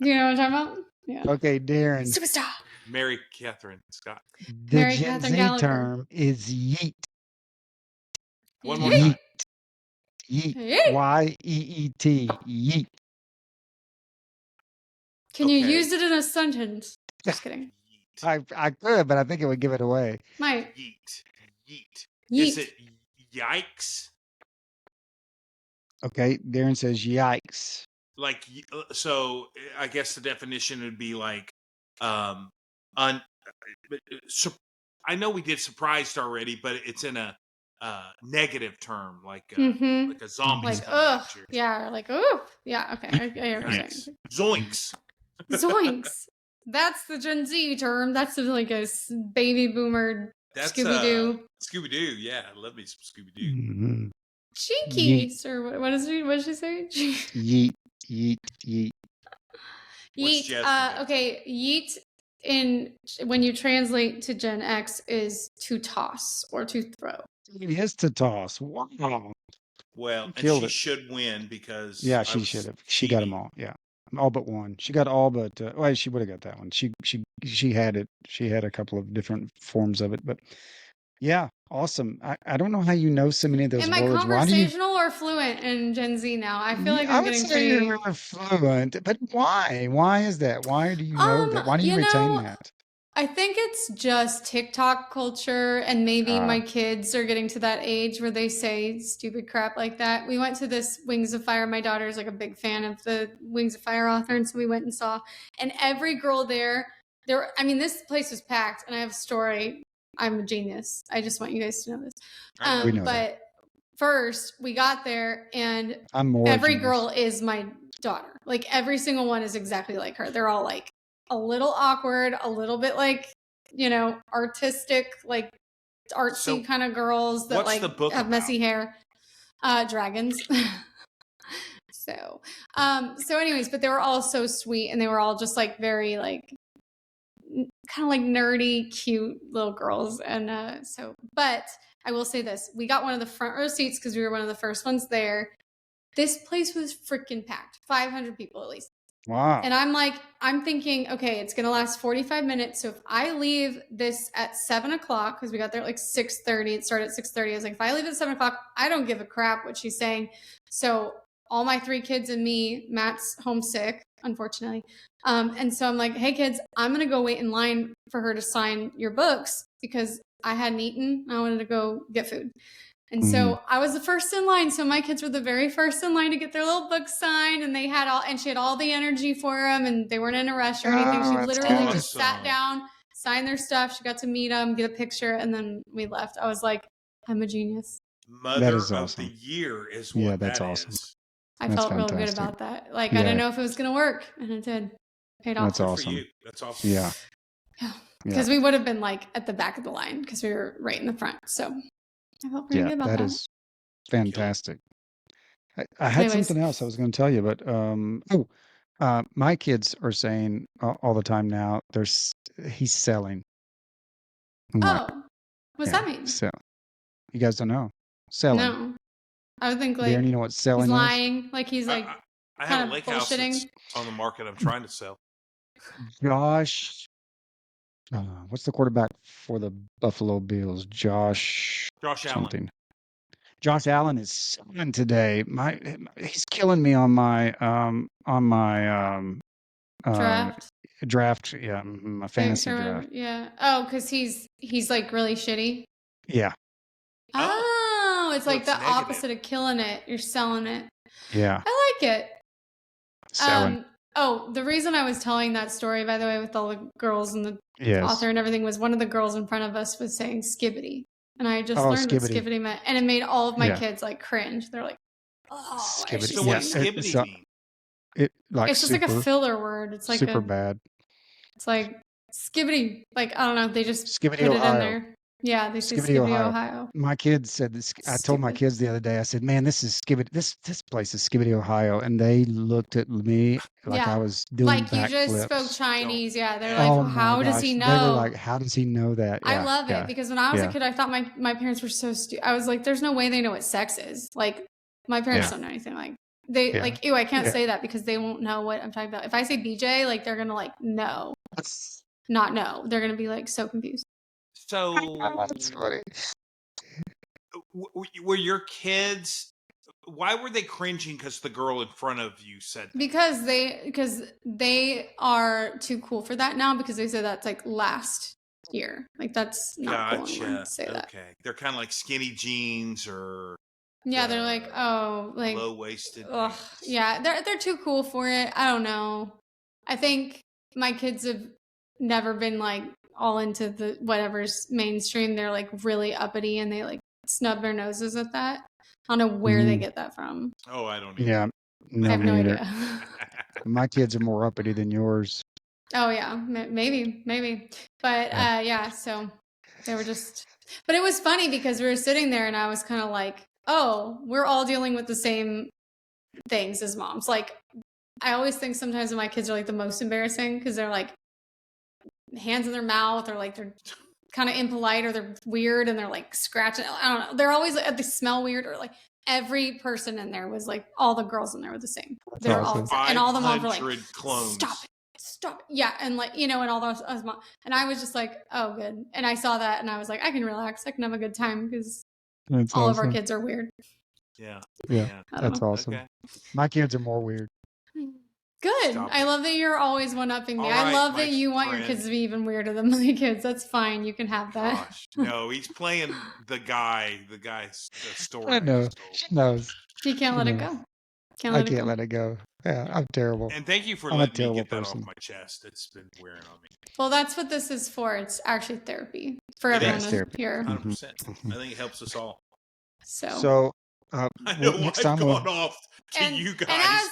You know what I'm talking about? Yeah. Okay, Darren. Superstar. Mary Catherine Scott. The Mary Gen Catherine Z Gallagher. term is yeet. One more Yeet. time. Yeet. Yeet. Yeet. Yeet. Can you Okay. use it in a sentence? Just kidding. Yeet. I could, but I think it would give it away. Might. Yeet. Yeet. Yeet. Is it yikes? Okay, Darren says yikes. Like so I guess the definition would be like un I know we did surprised already, but it's in a negative term, like Mm-hmm. a zombie's Like coming ugh. at you. Yeah. Like ooh. Yeah. Okay. I understand. Yes. Zoinks. Zoinks. That's the Gen Z term. That's like a baby boomer That's Scooby Doo. Scooby Doo. Yeah, I love me some Scooby Doo. Mhm. Cheekies, or what did she say? Yeet. Yeet. What's Yeet. Jasmine got? Okay, yeet in when you translate to Gen X is to toss or to throw. It is to toss. Wow. Well, and Killed she it. should win because Yeah, I she should was have. She got them cheating. all. Yeah. All but one. She got all but well, she would have got that one. She had it. She had a couple of different forms of it, but yeah, awesome. I don't know how you know so many of those Am I words. Why do you conversational or fluent in Gen Z now? I feel like I I'm would getting say pretty. you're fluent, but why? Why is that? Why do you know that? Why do you You retain know, that? I think it's just TikTok culture, and maybe my Ah, kids are getting to that age where they say stupid crap like that. We went to this Wings of Fire. My daughter's like a big fan of the Wings of Fire author, and so we went and saw. And every girl there. I mean, this place was packed. And I have a story. I'm a genius. I just want you guys to know this. I know we you. know that. But first, we got there, and I'm more a every genius. girl is my daughter. Like every single one is exactly like her. They're all like a little awkward, a little bit like, artistic, like artsy So, kind of girls that what's like the book have about? messy hair. Dragons. So anyways, but they were all so sweet, and they were all just like very like kind of like nerdy, cute little girls. And but I will say this: we got one of the front row seats because we were one of the first ones there. This place was freaking packed, 500 people at least. Wow. And I'm thinking, okay, it's gonna last 45 minutes. So if I leave this at 7:00, because we got there at like 6:30, it started at 6:30. I was like, if I leave at 7:00, I don't give a crap what she's saying. So all my 3 kids and me, Matt's homesick, unfortunately. And so I'm like, hey kids, I'm gonna go wait in line for her to sign your books because I hadn't eaten. I wanted to go get food. And so I was the first in line. So my kids were the very first in line to get their little books signed, and she had all the energy for them, and they weren't in a rush or anything. She literally just sat down, signed their stuff. She got to meet them, get a picture, and then we left. I was like, I'm a genius. Mother is of awesome. the Year is Yeah, what that's that awesome. is. I That's felt real good fantastic. about that. Like, I didn't know if it was going to work, and it did. Paid off. That's Good for awesome. you. That's awesome. Yeah. Yeah. Yeah. Because we would have been like at the back of the line because we were right in the front. So I felt pretty Yeah, good about that that. is fantastic. I had Anyways. something else I was going to tell you, but my kids are saying all the time now, he's selling. I'm like, Oh, what's yeah, that mean? so you guys don't know selling. No. I would think Darren, like you know what selling he's is? lying, like he's like I have kind a of lake house that's bullshitting. on the market. I'm trying to sell. Josh, what's the quarterback for the Buffalo Bills? Josh Josh Allen. something. Josh Allen is selling today. He's killing me on my Draft. draft. Yeah, my fantasy draft. Yeah. Oh, because he's like really shitty. Yeah, Oh, it's so like it's the negative. opposite of killing it. You're selling it. yeah, I like it. selling. Oh, the reason I was telling that story, by the way, with all the girls and the Yes. author and everything, was one of the girls in front of us was saying skibbity. And I just Oh, learned what skibbity. skibbity meant. And it made all of my Yeah. kids like cringe. They're like, oh, why is she Skibbity. So saying what Yeah, does that? skibbity mean? It's just like a filler word. It's like super bad. It's like skibbity. Like, I don't know. They just Skibbity, put it in Ohio. there. Yeah, they say Skibbity, skibbity, Ohio. Ohio. My kids said this. I told my Stupid. kids the other day. I said, "Man, this is Skibbity. This place is Skibbity, Ohio." And they looked at me like I Yeah. was doing Like you just spoke backflips. Chinese. Yeah. They're Yeah. like, Oh well, my how does he gosh! know? They were like, "How does he know that?" I Yeah, love yeah, it because when I was a yeah. kid, I thought my parents were so stupid. I was like, there's no way they know what sex is. Like, my parents Yeah. don't know anything. Like, they Yeah. like, ew, I can't Yeah. say that because they won't know what I'm talking about. If I say BJ, like, they're gonna like no, not know. They're gonna be like so confused. So That's funny. were your kids? Why were they cringing? Because the girl in front of you said that? Because they are too cool for that now because they said that's like last year. Like that's not cool anymore to say that. Okay, they're kind of like skinny jeans or Yeah, they're like, oh, like low waisted. yeah, they're too cool for it. I don't know. I think my kids have never been like all into the whatever's mainstream. They're like really uppity and they like snub their noses at that. I don't know where they get that from. Oh, I don't either. Yeah. No, I have no me either. idea. My kids are more uppity than yours. Oh yeah, maybe. But yeah, so they were just. But it was funny because we were sitting there and I was kind of like, oh, we're all dealing with the same things as moms. Like, I always think sometimes when my kids are like the most embarrassing because they're like hands in their mouth or like they're kind of impolite or they're weird and they're like scratching. I don't know. They're always like, they smell weird or like every person in there was like all the girls in there were the same. They were all the same. And all the moms were like, clones. Stop it. Yeah. And like, and all those moms. And I was just like, oh, good. And I saw that and I was like, I can relax. I can have a good time because all of our kids are weird. Yeah. Yeah. That's awesome. Okay. My kids are more weird. Good. Stop I it. love that you're always one-upping me. All I right, love my that you want your friend. kids to be even weirder than my kids. That's fine. You can have that. Gosh, no, he's playing the guy's the story I I know. just told. She knows. You can't She let it knows. go. Can't I let it can't go. let it go. Yeah, I'm terrible. And thank you for I'm a letting me terrible get that person. off my chest. It's been wearing on me. Well, that's what this is for. It's actually therapy for It everyone is. to Therapy. hear. 100%. I think it helps us all. So, I know next I've time gone off to and, you guys. and as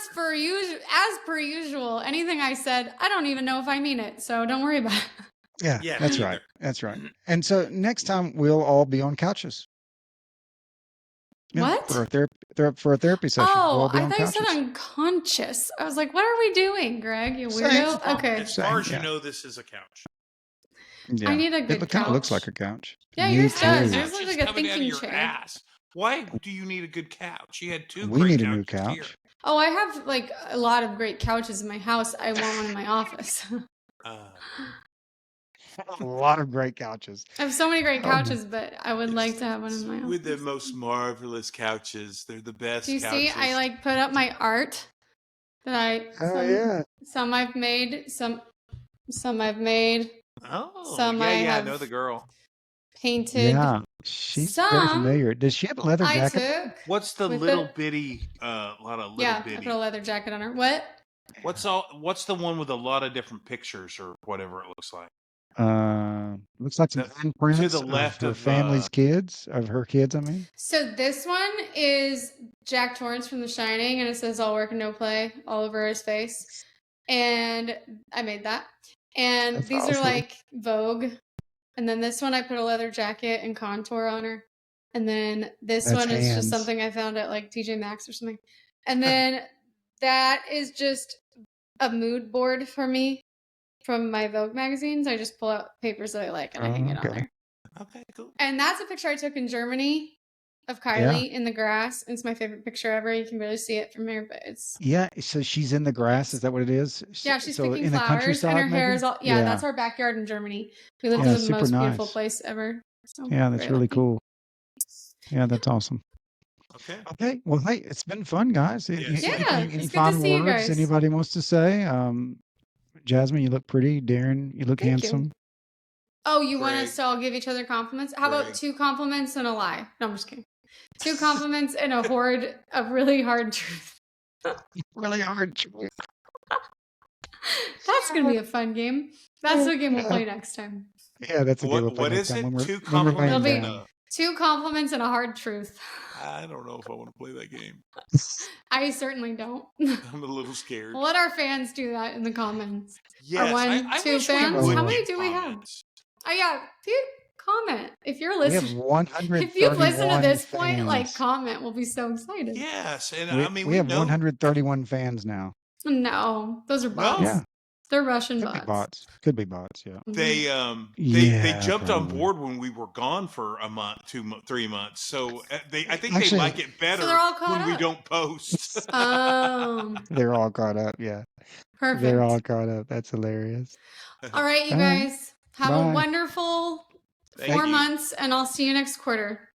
per usual, anything I said, I don't even know if I mean it. So don't worry about it. Yeah, Yeah, that's me right. either. That's right. And so next time we'll all be on couches. Yeah, What? for a therapy session. We'll all Oh, be I on thought you said couches. unconscious. I was like, what are we doing, Greg? You Same. weirdo. Okay. As far as Yeah. you know, this is a couch. Yeah. I need a good It kind of looks couch. like a couch. Yeah, Me yours too. does. Couch Yours looks is like a coming out of thinking your chair. ass. Why do you need a good couch? You had two We great need a new couches here. couch. Oh, I have like a lot of great couches in my house. I want one in my office. A lot of great couches. I have so many great Oh, my- couches, but I would like to have one in my office. With the most marvelous couches. They're the best Do you see? couches. I like put up my art that Oh, yeah. some I've made, some I've made, Oh, some I I have know the girl. painted. Yeah. She's very Some familiar. Does she have a leather I jacket? took. What's the With little the- bitty lot of little Yeah, bitty? I put a leather jacket on her. What? What's the one with a lot of different pictures or whatever it looks like? Looks like some handprints to the left of her of, family's kids, of her kids, I mean. So this one is Jack Torrance from The Shining, and it says "all work and no play" all over his face. And I made that. And That's these awesome. are like Vogue. And then this one I put a leather jacket and contour on her. And then this That's one is just hands. something I found at like TJ Maxx or something. And then that is just a mood board for me from my Vogue magazines. I just pull out papers that I like and I hang it on Okay. there. Okay, cool. And that's a picture I took in Germany of Kylie in the grass. It's my favorite picture ever. You can barely see it from here, but it's Yeah, so she's in the grass. Is that what it is? yeah. She's So picking in the flowers, countryside, and her hair maybe? is all yeah. That's our backyard in Germany. We lived Yeah, in the super most beautiful nice. place ever. So Yeah, that's very really lucky. cool. Yeah, that's awesome. Okay. Okay, well, hey, it's been fun, guys. Yes. Yeah, Any it's good to final see you words guys. anybody wants to say? Jasmine, you look pretty. Darren, you look Thank you. handsome. Oh, you want Greg. us to all give each other compliments? How about Greg. 2 compliments and a lie? No, I'm just kidding. 2 compliments and a horde of really hard truth. Really hard. That's gonna be a fun game. That's the game we'll play next time. Yeah, that's a game we'll play What next is time it? when we're 2 when we're compliments laying It'll be- down. 2 compliments and a hard truth. I don't know if I want to play that game. I certainly don't. I'm a little scared. We'll let our fans do that in the comments. Yes, One, I 2 wish we fans. would How many get do we have? comments. Oh yeah, comment if you're We have listening. 131 If you've listened to this fans. point, like comment. We'll be so excited. Yes, and we, I mean we have know 131 fans now. No, those are bots. No. Yeah. They're Russian Could be bots. bots. Could be bots. Yeah. Mhm. They jumped on probably. board when we were gone for a month, 3 months. So I think Actually- they like it better So they're all caught when we up. don't post. Oh, They're all caught up. Yeah. perfect. They're all caught up. That's hilarious. All right, you All right. guys. Have Bye. a wonderful Thank 4 you. months, and I'll see you next quarter.